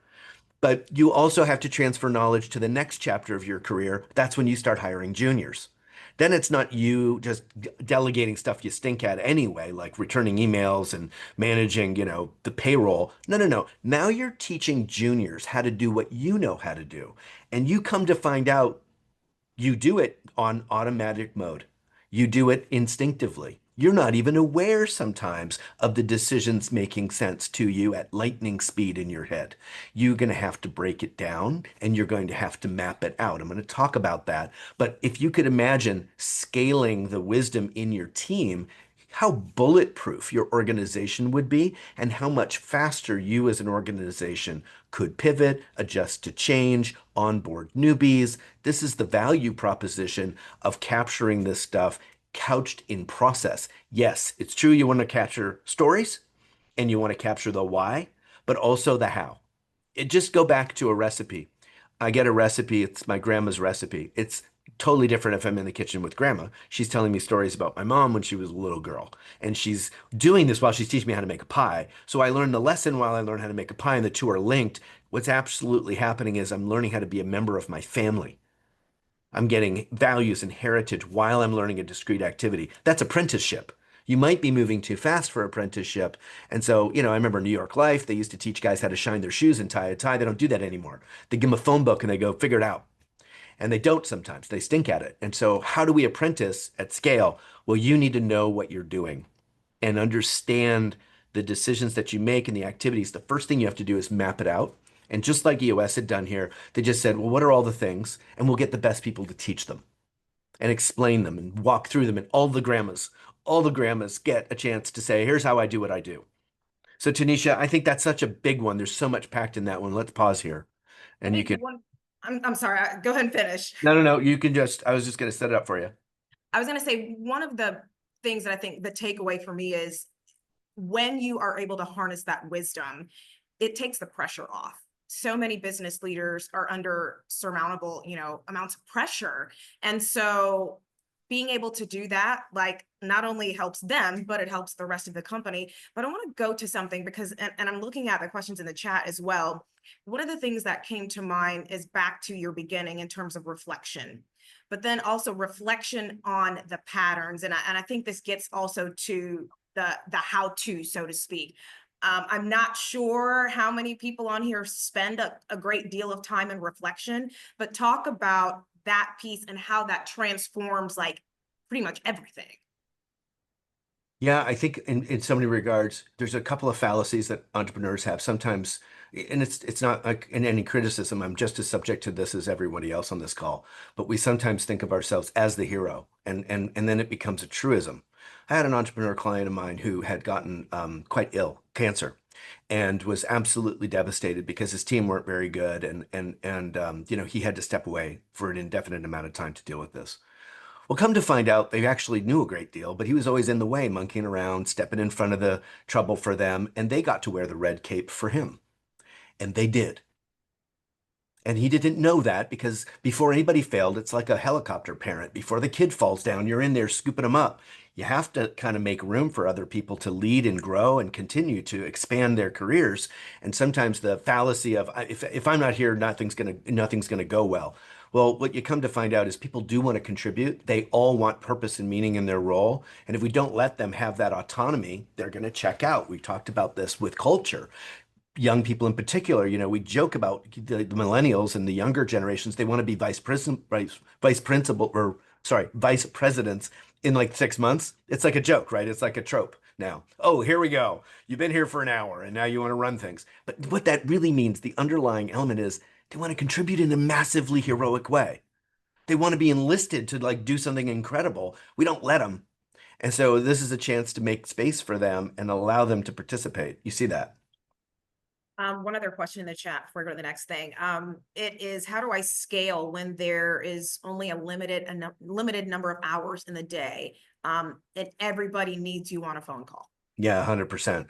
But you also have to transfer knowledge to the next chapter of your career. That's when you start hiring juniors. Then it's not you just delegating stuff you stink at anyway, like returning emails and managing, the payroll. No, no, no. Now you're teaching juniors how to do what you know how to do. And you come to find out you do it on automatic mode. You do it instinctively. You're not even aware sometimes of the decisions making sense to you at lightning speed in your head. You're going to have to break it down and you're going to have to map it out. I'm going to talk about that. But if you could imagine scaling the wisdom in your team, how bulletproof your organization would be and how much faster you as an organization could pivot, adjust to change, onboard newbies. This is the value proposition of capturing this stuff couched in process. Yes, it's true you want to capture stories and you want to capture the why, but also the how. Just go back to a recipe. I get a recipe, it's my grandma's recipe. It's totally different if I'm in the kitchen with grandma. She's telling me stories about my mom when she was a little girl. And she's doing this while she's teaching me how to make a pie. So I learn the lesson while I learn how to make a pie, and the two are linked. What's absolutely happening is I'm learning how to be a member of my family. I'm getting values and heritage while I'm learning a discrete activity. That's apprenticeship. You might be moving too fast for apprenticeship. And so, I remember New York Life, they used to teach guys how to shine their shoes and tie a tie. They don't do that anymore. They give them a phone book and they go, figure it out. And they don't sometimes. They stink at it. And so, how do we apprentice at scale? Well, you need to know what you're doing and understand the decisions that you make and the activities. The first thing you have to do is map it out. And just like EOS had done here, they just said, well, what are all the things? And we'll get the best people to teach them and explain them and walk through them. And all the grandmas get a chance to say, here's how I do what I do. So Tanisha, I think that's such a big one. There's so much packed in that one. Let's pause here. And you can, I'm sorry, go ahead and finish. no, you can I was just going to set it up for you. I was going to say, one of the things that I think the takeaway for me is when you are able to harness that wisdom, it takes the pressure off. So many business leaders are under surmountable, amounts of pressure. And so being able to do that, like, not only helps them, but it helps the rest of the company. But I want to go to something because, and I'm looking at the questions in the chat as well. One of the things that came to mind is back to your beginning in terms of reflection, but then also reflection on the patterns. And I think this gets also to the how-to, so to speak. I'm not sure how many people on here spend a great deal of time in reflection, but talk about that piece and how that transforms like pretty much everything. Yeah, I think in so many regards, there's a couple of fallacies that entrepreneurs have sometimes, and it's not like in any criticism. I'm just as subject to this as everybody else on this call, but we sometimes think of ourselves as the hero, and then it becomes a truism. I had an entrepreneur client of mine who had gotten quite ill, cancer, and was absolutely devastated because his team weren't very good, and he had to step away for an indefinite amount of time to deal with this. Well, come to find out, they actually knew a great deal, but he was always in the way, monkeying around, stepping in front of the trouble for them, and they got to wear the red cape for him. And they did. And he didn't know that because before anybody failed, it's like a helicopter parent. Before the kid falls down, you're in there scooping them up. You have to kind of make room for other people to lead and grow and continue to expand their careers. And sometimes the fallacy of if I'm not here, nothing's gonna go well. Well, what you come to find out is people do want to contribute. They all want purpose and meaning in their role. And if we don't let them have that autonomy, they're going to check out. We talked about this with culture, young people in particular. We joke about the millennials and the younger generations. They want to be vice principal, or sorry, vice presidents in like 6 months. It's like a joke, right? It's like a trope now. Oh, here we go. You've been here for an hour and now you want to run things. But what that really means, the underlying element is they want to contribute in a massively heroic way. They want to be enlisted to like do something incredible. We don't let them. And so this is a chance to make space for them and allow them to participate. You see that? One other question in the chat before we go to the next thing. It is, how do I scale when there is only a limited number of hours in the day, and everybody needs you on a phone call? Yeah, 100%.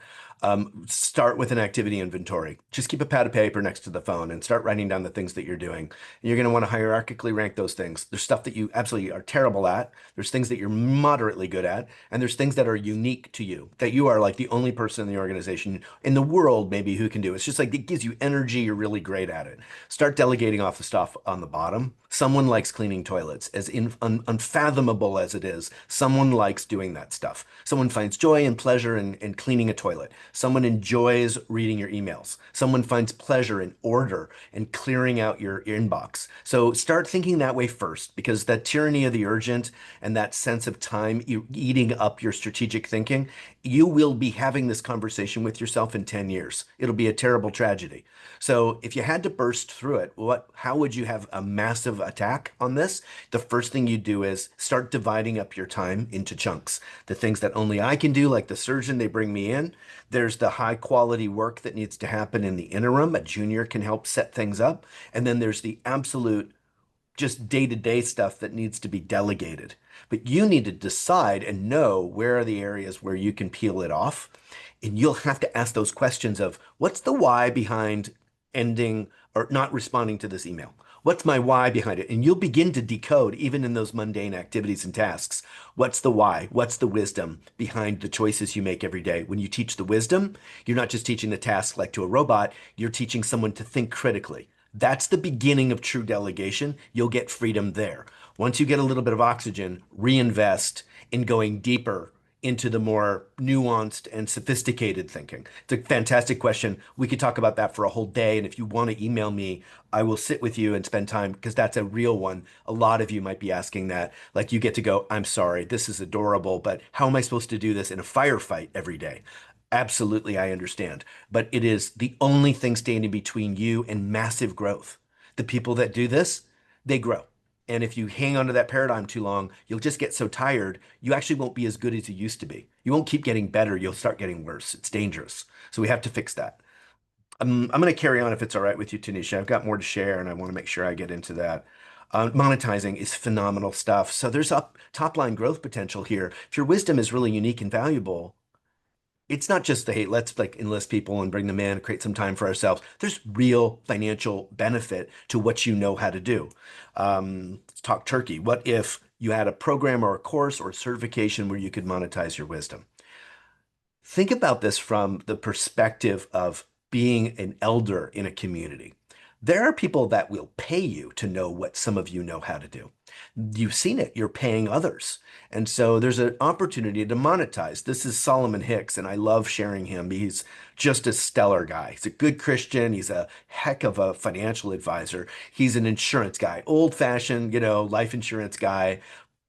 Start with an activity inventory. Just keep a pad of paper next to the phone and start writing down the things that you're doing. And you're going to want to hierarchically rank those things. There's stuff that you absolutely are terrible at. There's things that you're moderately good at. And there's things that are unique to you, that you are like the only person in the organization, in the world, maybe, who can do. It's just like it gives you energy. You're really great at it. Start delegating off the stuff on the bottom. Someone likes cleaning toilets, as unfathomable as it is. Someone likes doing that stuff. Someone finds joy and pleasure in cleaning a toilet. Someone enjoys reading your emails. Someone finds pleasure in order and clearing out your inbox. So start thinking that way first, because that tyranny of the urgent and that sense of time eating up your strategic thinking, you will be having this conversation with yourself in 10 years. It'll be a terrible tragedy. So if you had to burst through it, how would you have a massive attack on this? The first thing you do is start dividing up your time into chunks. The things that only I can do, like the surgeon, they bring me in. There's the high quality work that needs to happen in the interim. A junior can help set things up. And then there's the absolute just day-to-day stuff that needs to be delegated. But you need to decide and know where are the areas where you can peel it off. And you'll have to ask those questions of what's the why behind ending or not responding to this email? What's my why behind it? And you'll begin to decode, even in those mundane activities and tasks, what's the why? What's the wisdom behind the choices you make every day? When you teach the wisdom, you're not just teaching the task like to a robot, you're teaching someone to think critically. That's the beginning of true delegation. You'll get freedom there. Once you get a little bit of oxygen, reinvest in going deeper into the more nuanced and sophisticated thinking. It's a fantastic question. We could talk about that for a whole day. And if you want to email me, I will sit with you and spend time, because that's a real one. A lot of you might be asking that. Like, you get to go, I'm sorry, this is adorable, but how am I supposed to do this in a firefight every day? Absolutely, I understand. But it is the only thing standing between you and massive growth. The people that do this, they grow. And if you hang on to that paradigm too long, you'll just get so tired, you actually won't be as good as you used to be. You won't keep getting better, you'll start getting worse. It's dangerous. So we have to fix that. I'm going to carry on if it's all right with you, Tanisha. I've got more to share and I want to make sure I get into that. Monetizing is phenomenal stuff. So there's top line growth potential here. If your wisdom is really unique and valuable, it's not just the, hey, let's like enlist people and bring them in, create some time for ourselves. There's real financial benefit to what you know how to do. Let's talk turkey. What if you had a program or a course or a certification where you could monetize your wisdom? Think about this from the perspective of being an elder in a community. There are people that will pay you to know what some of you know how to do. You've seen it, you're paying others. And so there's an opportunity to monetize. This is Solomon Hicks, and I love sharing him. He's just a stellar guy. He's a good Christian. He's a heck of a financial advisor. He's an insurance guy, old-fashioned, life insurance guy,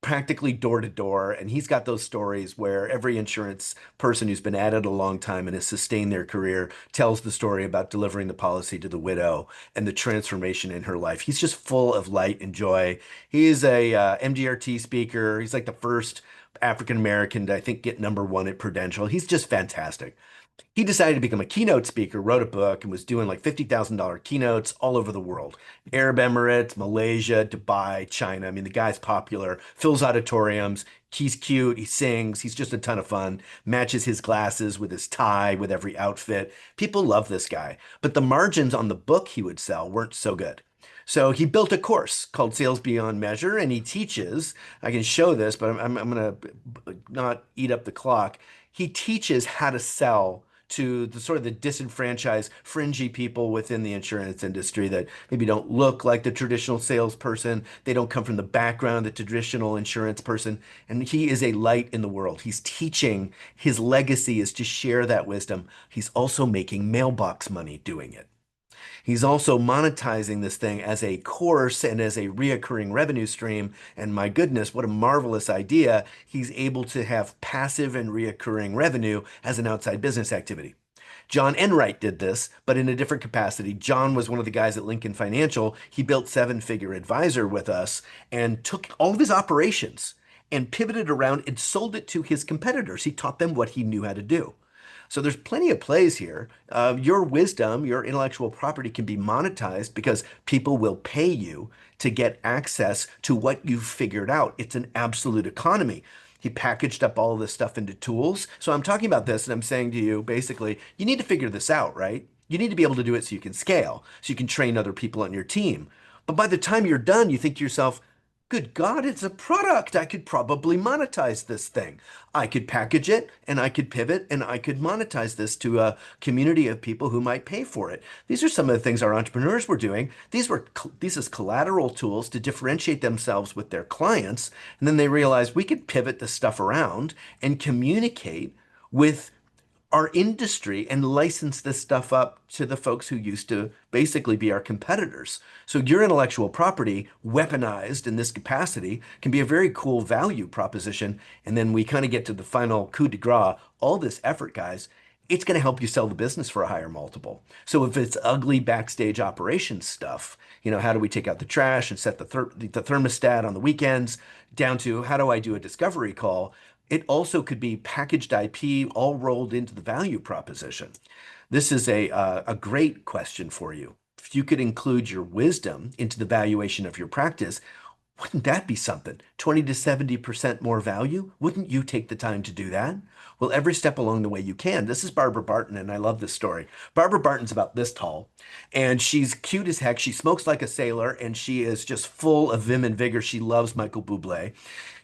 practically door to door. And he's got those stories where every insurance person who's been at it a long time and has sustained their career tells the story about delivering the policy to the widow and the transformation in her life. He's just full of light and joy. He's a MDRT speaker. He's like the first African American to, I think, get #1 at Prudential. He's just fantastic. He decided to become a keynote speaker, wrote a book, and was doing like $50,000 keynotes all over the world. Arab Emirates, Malaysia, Dubai, China. I mean, the guy's popular, fills auditoriums. He's cute. He sings. He's just a ton of fun. Matches his glasses with his tie, with every outfit. People love this guy. But the margins on the book he would sell weren't so good. So he built a course called Sales Beyond Measure, and he teaches. I can show this, but I'm going to not eat up the clock. He teaches how to sell to the sort of the disenfranchised, fringy people within the insurance industry that maybe don't look like the traditional salesperson. They don't come from the background, the traditional insurance person. And he is a light in the world. He's teaching. His legacy is to share that wisdom. He's also making mailbox money doing it. He's also monetizing this thing as a course and as a reoccurring revenue stream. And my goodness, what a marvelous idea. He's able to have passive and reoccurring revenue as an outside business activity. John Enright did this, but in a different capacity. John was one of the guys at Lincoln Financial. He built Seven Figure Advisor with us and took all of his operations and pivoted around and sold it to his competitors. He taught them what he knew how to do. So there's plenty of plays here. Your wisdom, your intellectual property can be monetized because people will pay you to get access to what you've figured out. It's an absolute economy. He packaged up all of this stuff into tools. So I'm talking about this and I'm saying to you, basically, you need to figure this out, right? You need to be able to do it so you can scale, so you can train other people on your team. But by the time you're done, you think to yourself, good God, it's a product. I could probably monetize this thing. I could package it and I could pivot and I could monetize this to a community of people who might pay for it. These are some of the things our entrepreneurs were doing. These as collateral tools to differentiate themselves with their clients. And then they realized we could pivot this stuff around and communicate with our industry and license this stuff up to the folks who used to basically be our competitors. So your intellectual property weaponized in this capacity can be a very cool value proposition. And then we kind of get to the final coup de grace. All this effort, guys, it's going to help you sell the business for a higher multiple. So if it's ugly backstage operations stuff, how do we take out the trash and set the thermostat on the weekends, down to how do I do a discovery call? It also could be packaged IP all rolled into the value proposition. This is a great question for you. If you could include your wisdom into the valuation of your practice, wouldn't that be something? 20 to 70% more value? Wouldn't you take the time to do that? Well, every step along the way you can. This is Barbara Barton, and I love this story. Barbara Barton's about this tall, and she's cute as heck. She smokes like a sailor, and she is just full of vim and vigor. She loves Michael Bublé.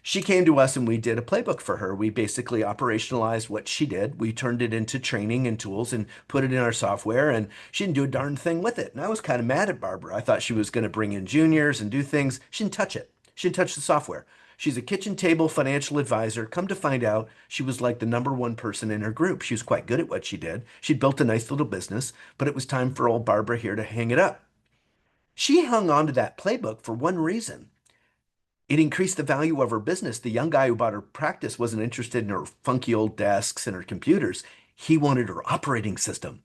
She came to us and we did a playbook for her. We basically operationalized what she did. We turned it into training and tools and put it in our software, and she didn't do a darn thing with it. And I was kind of mad at Barbara. I thought she was going to bring in juniors and do things. She didn't touch it. She didn't touch the software. She's a kitchen table financial advisor. Come to find out, she was like the number one person in her group. She was quite good at what she did. She'd built a nice little business, but it was time for old Barbara here to hang it up. She hung on to that playbook for one reason. It increased the value of her business. The young guy who bought her practice wasn't interested in her funky old desks and her computers. He wanted her operating system.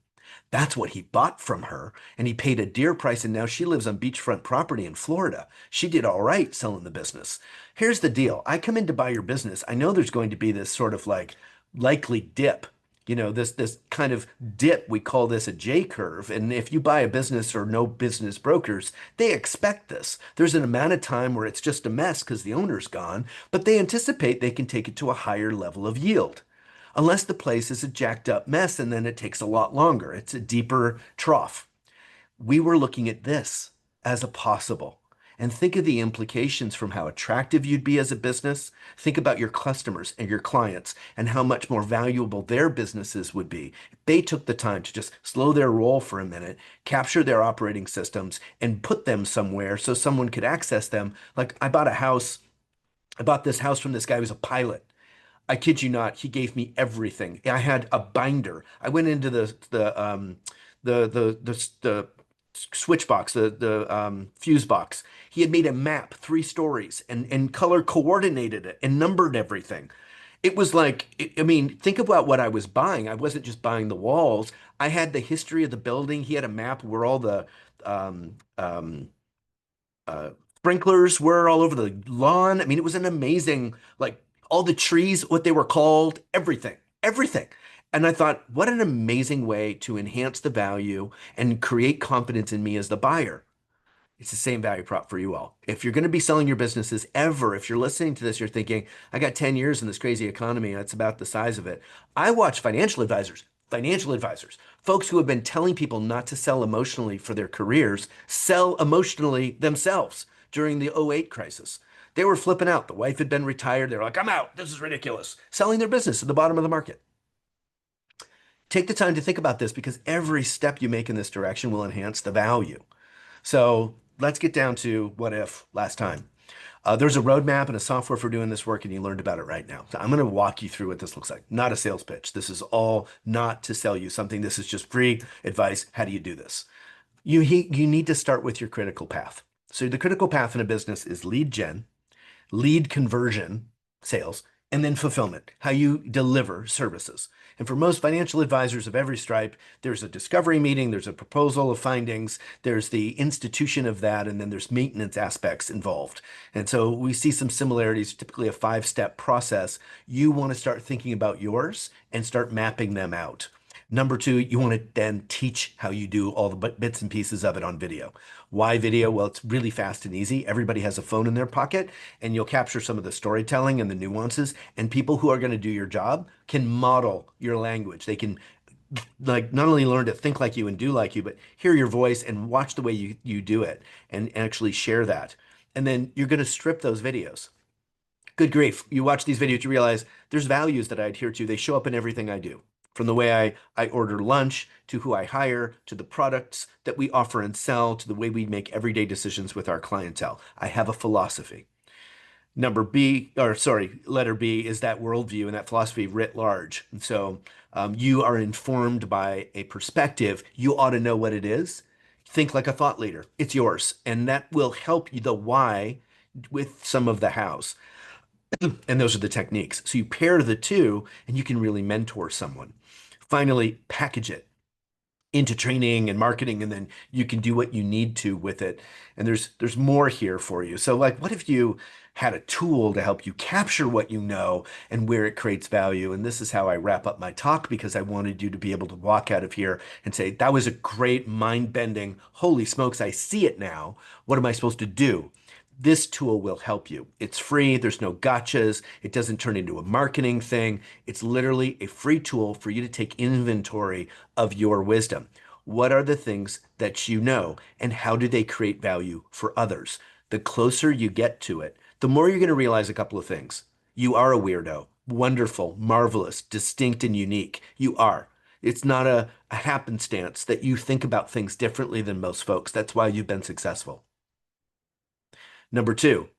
That's what he bought from her, and he paid a dear price, and now she lives on beachfront property in Florida. She did all right selling the business. Here's the deal. I come in to buy your business. I know there's going to be this sort of like likely dip. This kind of dip, we call this a J curve. And if you buy a business or no business brokers, they expect this. There's an amount of time where it's just a mess because the owner's gone, but they anticipate they can take it to a higher level of yield. Unless the place is a jacked up mess, and then it takes a lot longer. It's a deeper trough. We were looking at this as a possible. And think of the implications from how attractive you'd be as a business. Think about your customers and your clients and how much more valuable their businesses would be. If they took the time to just slow their roll for a minute, capture their operating systems, and put them somewhere so someone could access them. Like I bought this house from this guy who was a pilot. I kid you not, he gave me everything. I had a binder. I went into the switch box, the fuse box. He had made a map, 3 stories, and color coordinated it and numbered everything. It was like, I mean, think about what I was buying. I wasn't just buying the walls. I had the history of the building. He had a map where all the um, um, sprinklers were all over the lawn. I mean, it was an amazing, like all the trees, what they were called, everything, everything. And I thought, what an amazing way to enhance the value and create confidence in me as the buyer. It's the same value prop for you all. If you're going to be selling your businesses ever, if you're listening to this, you're thinking, I got 10 years in this crazy economy, that's about the size of it. I watch financial advisors, folks who have been telling people not to sell emotionally for their careers, sell emotionally themselves during the '08 crisis. They were flipping out. The wife had been retired. They were like, I'm out. This is ridiculous. Selling their business at the bottom of the market. Take the time to think about this because every step you make in this direction will enhance the value. So let's get down to what if last time. There's a roadmap and a software for doing this work, and you learned about it right now. So I'm going to walk you through what this looks like. Not a sales pitch. This is all not to sell you something. This is just free advice. How do you do this? You need to start with your critical path. So the critical path in a business is lead gen, lead conversion, sales, and then fulfillment, how you deliver services. And for most financial advisors of every stripe, there's a discovery meeting, there's a proposal of findings, there's the institution of that, and then there's maintenance aspects involved. And so we see some similarities, typically a 5-step process. You want to start thinking about yours and start mapping them out. Number 2, you want to then teach how you do all the bits and pieces of it on video. Why video? Well, it's really fast and easy. Everybody has a phone in their pocket, and you'll capture some of the storytelling and the nuances. And people who are going to do your job can model your language. They can like not only learn to think like you and do like you, but hear your voice and watch the way you do it and actually share that. And then you're going to strip those videos. Good grief. You watch these videos, you realize there's values that I adhere to. They show up in everything I do. From the way I order lunch, to who I hire, to the products that we offer and sell, to the way we make everyday decisions with our clientele. I have a philosophy. Letter B is that worldview and that philosophy writ large. And so you are informed by a perspective. You ought to know what it is. Think like a thought leader. It's yours. And that will help you the why with some of the hows. And those are the techniques. So you pair the two and you can really mentor someone. Finally, package it into training and marketing, and then you can do what you need to with it. And there's more here for you. So like, what if you had a tool to help you capture what you know and where it creates value? And this is how I wrap up my talk because I wanted you to be able to walk out of here and say, that was a great mind-bending, holy smokes, I see it now. What am I supposed to do? This tool will help you. It's free. There's no gotchas. It doesn't turn into a marketing thing. It's literally a free tool for you to take inventory of your wisdom. What are the things that you know and how do they create value for others? The closer you get to it, the more you're going to realize a couple of things. You are a weirdo, wonderful, marvelous, distinct, and unique. You are. It's not a happenstance that you think about things differently than most folks. That's why you've been successful. Number 2,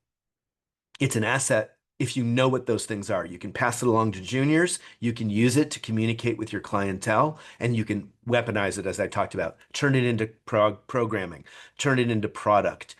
it's an asset if you know what those things are. You can pass it along to juniors, you can use it to communicate with your clientele, and you can weaponize it, as I talked about. Turn it into programming, turn it into product,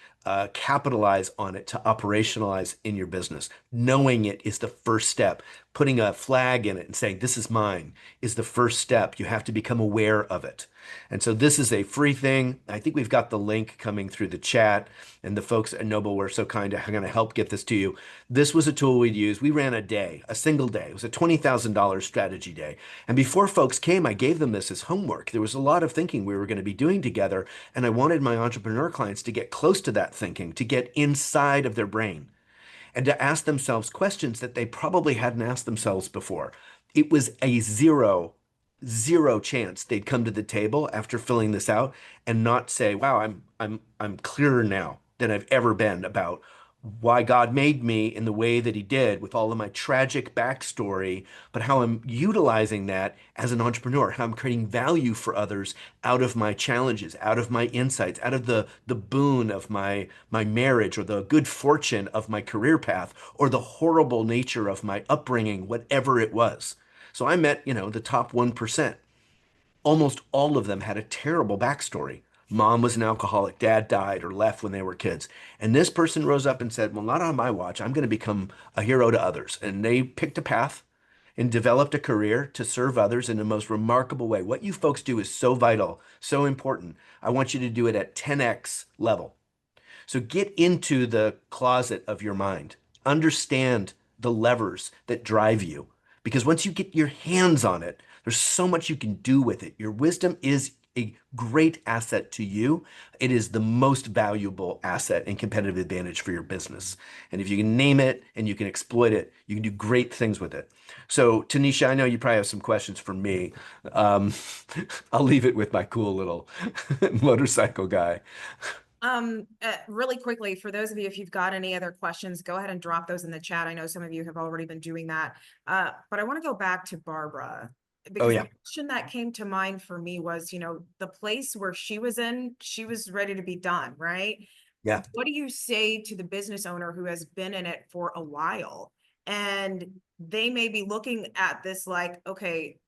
capitalize on it to operationalize in your business. Knowing it is the first step. Putting a flag in it and saying, this is mine, is the first step. You have to become aware of it. And so this is a free thing. I think we've got the link coming through the chat, and the folks at Noble were so kind to going to help get this to you. This was a tool we'd use. We ran a single day. It was a $20,000 strategy day. And before folks came, I gave them this as homework. There was a lot of thinking we were going to be doing together, and I wanted my entrepreneur clients to get close to that thinking, to get inside of their brain, and to ask themselves questions that they probably hadn't asked themselves before. It was a zero chance they'd come to the table after filling this out and not say, wow, I'm clearer now than I've ever been about why God made me in the way that he did with all of my tragic backstory, but how I'm utilizing that as an entrepreneur, how I'm creating value for others out of my challenges, out of my insights, out of the boon of my marriage, or the good fortune of my career path, or the horrible nature of my upbringing, whatever it was. So I met, the top 1%. Almost all of them had a terrible backstory. Mom was an alcoholic, dad died or left when they were kids. And this person rose up and said, well, not on my watch. I'm going to become a hero to others. And they picked a path and developed a career to serve others in the most remarkable way. What you folks do is so vital, so important. I want you to do it at 10x level. So get into the closet of your mind. Understand the levers that drive you, because once you get your hands on it, there's so much you can do with it. Your wisdom is a great asset to you. It is the most valuable asset and competitive advantage for your business. And if you can name it and you can exploit it, you can do great things with it. So, Tanisha, I know you probably have some questions for me. Um, I'll leave it with my cool little motorcycle guy. Really quickly, for those of you, if you've got any other questions, go ahead and drop those in the chat. I know some of you have already been doing that. But I want to go back to Barbara, Oh, because yeah. the question that came to mind for me was, the place where she was in, she was ready to be done, right? Yeah. What do you say to the business owner who has been in it for a while, and they may be looking at this like, okay,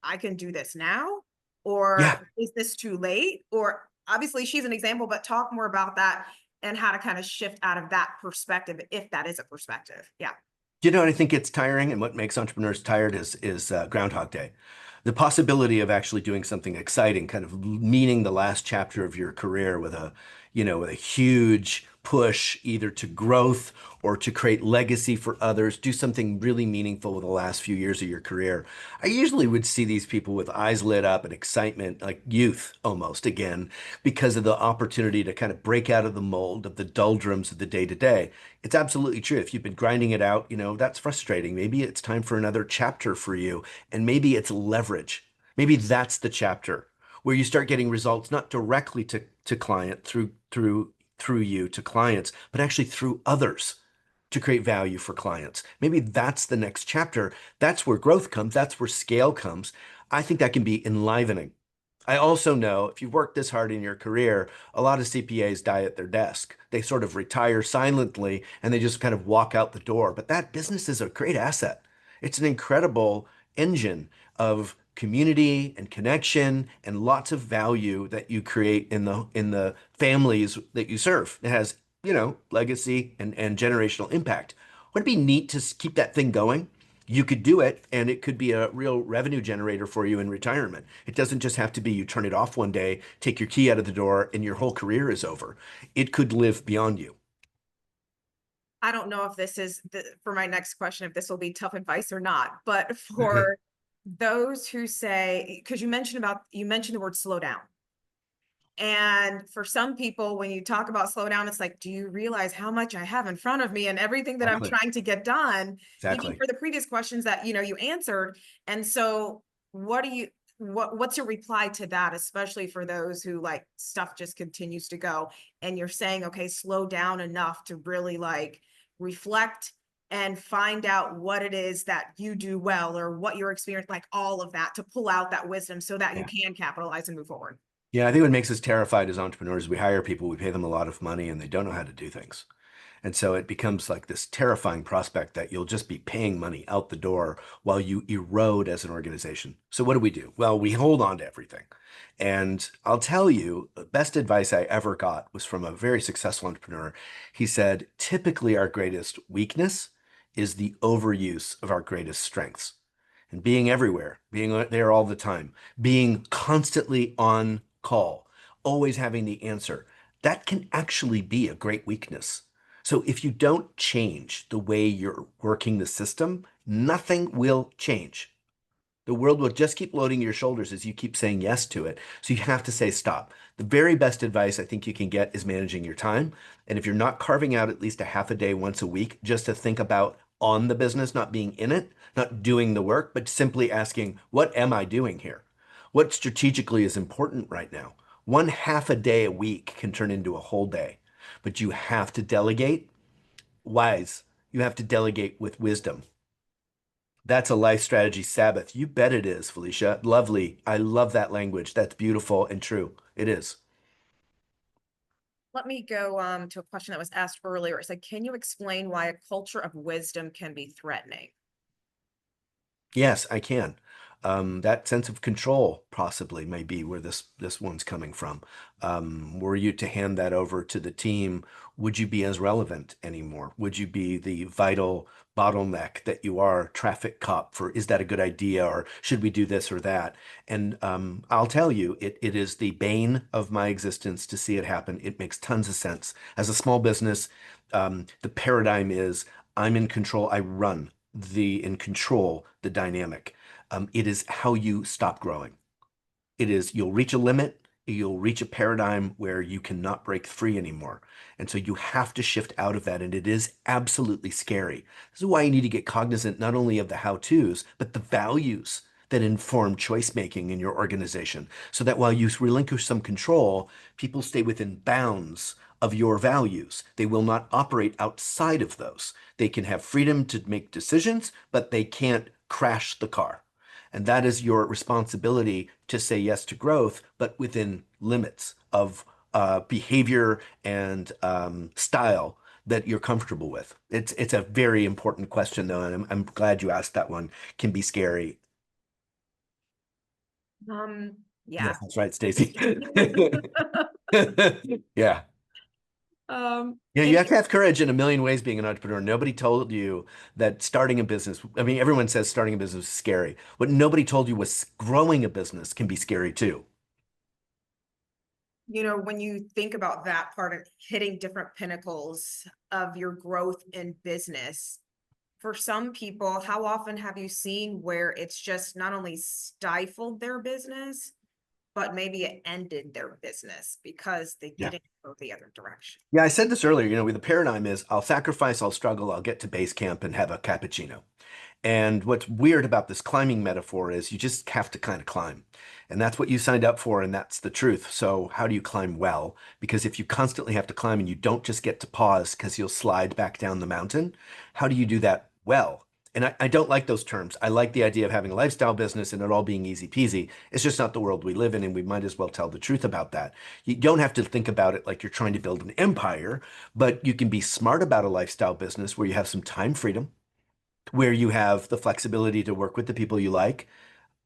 I can do this now, Yeah. or is this too late? Or obviously she's an example, but talk more about that and how to kind of shift out of that perspective, if that is a perspective. Yeah. You know what I think it's tiring, and what makes entrepreneurs tired is Groundhog Day. The possibility of actually doing something exciting, kind of meeting the last chapter of your career with with a huge push either to growth or to create legacy for others, do something really meaningful with the last few years of your career. I usually would see these people with eyes lit up and excitement, like youth almost again, because of the opportunity to kind of break out of the mold of the doldrums of the day to day. It's absolutely true. If you've been grinding it out, that's frustrating. Maybe it's time for another chapter for you, and maybe it's leverage. Maybe that's the chapter where you start getting results not directly to client through you to clients, but actually through others to create value for clients. Maybe that's the next chapter. That's where growth comes. That's where scale comes. I think that can be enlivening. I also know if you've worked this hard in your career, a lot of CPAs die at their desk. They sort of retire silently and they just kind of walk out the door. But that business is a great asset. It's an incredible engine of community and connection and lots of value that you create in the families that you serve. It has, legacy and generational impact. Wouldn't it be neat to keep that thing going? You could do it and it could be a real revenue generator for you in retirement. It doesn't just have to be you turn it off one day, take your key out of the door, and your whole career is over. It could live beyond you. I don't know if this is for my next question, if this will be tough advice or not, but for those who say, because you mentioned the word slow down. And for some people, when you talk about slow down, it's like, do you realize how much I have in front of me and everything that I'm Exactly. trying to get done, even Exactly. for the previous questions that, you answered. And so what's your reply to that, especially for those who like stuff just continues to go and you're saying, okay, slow down enough to really like reflect and find out what it is that you do well or what your experience, like all of that, to pull out that wisdom so that you Yeah. can capitalize and move forward. Yeah, I think what makes us terrified as entrepreneurs, we hire people, we pay them a lot of money, and they don't know how to do things. And so it becomes like this terrifying prospect that you'll just be paying money out the door while you erode as an organization. So what do? Well, we hold on to everything. And I'll tell you, the best advice I ever got was from a very successful entrepreneur. He said, typically our greatest weakness is the overuse of our greatest strengths. And being everywhere, being there all the time, being constantly on call, always having the answer, that can actually be a great weakness. So if you don't change the way you're working the system, nothing will change. The world will just keep loading your shoulders as you keep saying yes to it. So you have to say stop. The very best advice I think you can get is managing your time. And if you're not carving out at least a half a day once a week just to think about on the business, not being in it, not doing the work, but simply asking, what am I doing here? What strategically is important right now? One half a day a week can turn into a whole day, but you have to delegate wise. You have to delegate with wisdom. That's a life strategy Sabbath. You bet it is, Felicia. Lovely. I love that language. That's beautiful and true. It is. Let me go to a question that was asked earlier. It said, can you explain why a culture of wisdom can be threatening? Yes, I can. That sense of control possibly may be where this one's coming from. Were you to hand that over to the team, would you be as relevant anymore? Would you be the vital bottleneck that you are, traffic cop for, is that a good idea, or should we do this or that? And I'll tell you, it is the bane of my existence to see it happen. It makes tons of sense. As a small business, the paradigm is I'm in control, I run and control the dynamic. It is how you stop growing. It is, you'll reach a limit, you'll reach a paradigm where you cannot break free anymore. And so you have to shift out of that. And it is absolutely scary. This is why you need to get cognizant not only of the how-tos, but the values that inform choice making in your organization. So that while you relinquish some control, people stay within bounds of your values. They will not operate outside of those. They can have freedom to make decisions, but they can't crash the car. And that is your responsibility to say yes to growth, but within limits of behavior and style that you're comfortable with. It's a very important question, though, and I'm glad you asked that one. Can be scary. Yeah. Yes, that's right, Stacy. Yeah. Yeah, you have to have courage in a million ways being an entrepreneur. Nobody told you that starting a business, I mean, everyone says starting a business is scary. What nobody told you was growing a business can be scary too. When you think about that part of hitting different pinnacles of your growth in business, for some people, how often have you seen where it's just not only stifled their business, but maybe it ended their business because they Yeah. didn't go the other direction? Yeah, I said this earlier, the paradigm is I'll sacrifice, I'll struggle, I'll get to base camp and have a cappuccino. And what's weird about this climbing metaphor is you just have to kind of climb. And that's what you signed up for, and that's the truth. So how do you climb well? Because if you constantly have to climb and you don't just get to pause because you'll slide back down the mountain, how do you do that well? And I don't like those terms. I like the idea of having a lifestyle business and it all being easy peasy. It's just not the world we live in, and we might as well tell the truth about that. You don't have to think about it like you're trying to build an empire, but you can be smart about a lifestyle business where you have some time freedom, where you have the flexibility to work with the people you like,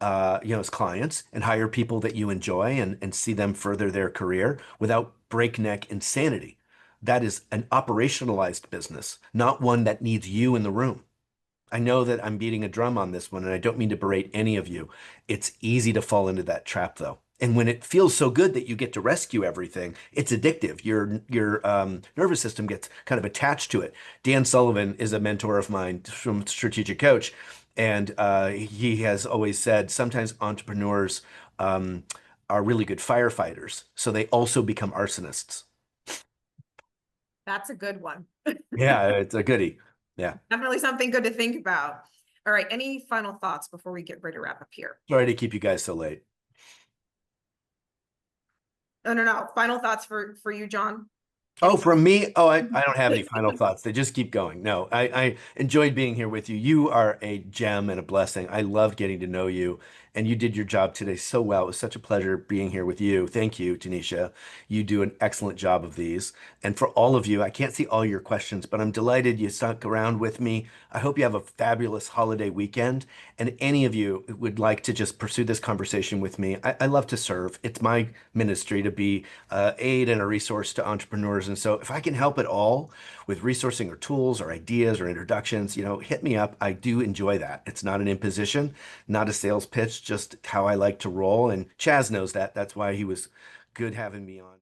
as clients, and hire people that you enjoy and see them further their career without breakneck insanity. That is an operationalized business, not one that needs you in the room. I know that I'm beating a drum on this one, and I don't mean to berate any of you. It's easy to fall into that trap, though. And when it feels so good that you get to rescue everything, it's addictive. Your nervous system gets kind of attached to it. Dan Sullivan is a mentor of mine from Strategic Coach, and he has always said sometimes entrepreneurs are really good firefighters, so they also become arsonists. That's a good one. Yeah, it's a goodie. Yeah. Definitely something good to think about. All right. Any final thoughts before we get ready to wrap up here? Sorry to keep you guys so late. No. Final thoughts for you, Jon? Oh, from me? Oh, I don't have any final thoughts. They just keep going. No, I enjoyed being here with you. You are a gem and a blessing. I loved getting to know you, and you did your job today so well. It was such a pleasure being here with you. Thank you, Tanisha. You do an excellent job of these. And for all of you, I can't see all your questions, but I'm delighted you stuck around with me. I hope you have a fabulous holiday weekend. And any of you would like to just pursue this conversation with me, I love to serve. It's my ministry to be aid and a resource to entrepreneurs. And so if I can help at all with resourcing or tools or ideas or introductions, hit me up. I do enjoy that. It's not an imposition, not a sales pitch, just how I like to roll. And Chaz knows that. That's why he was good having me on.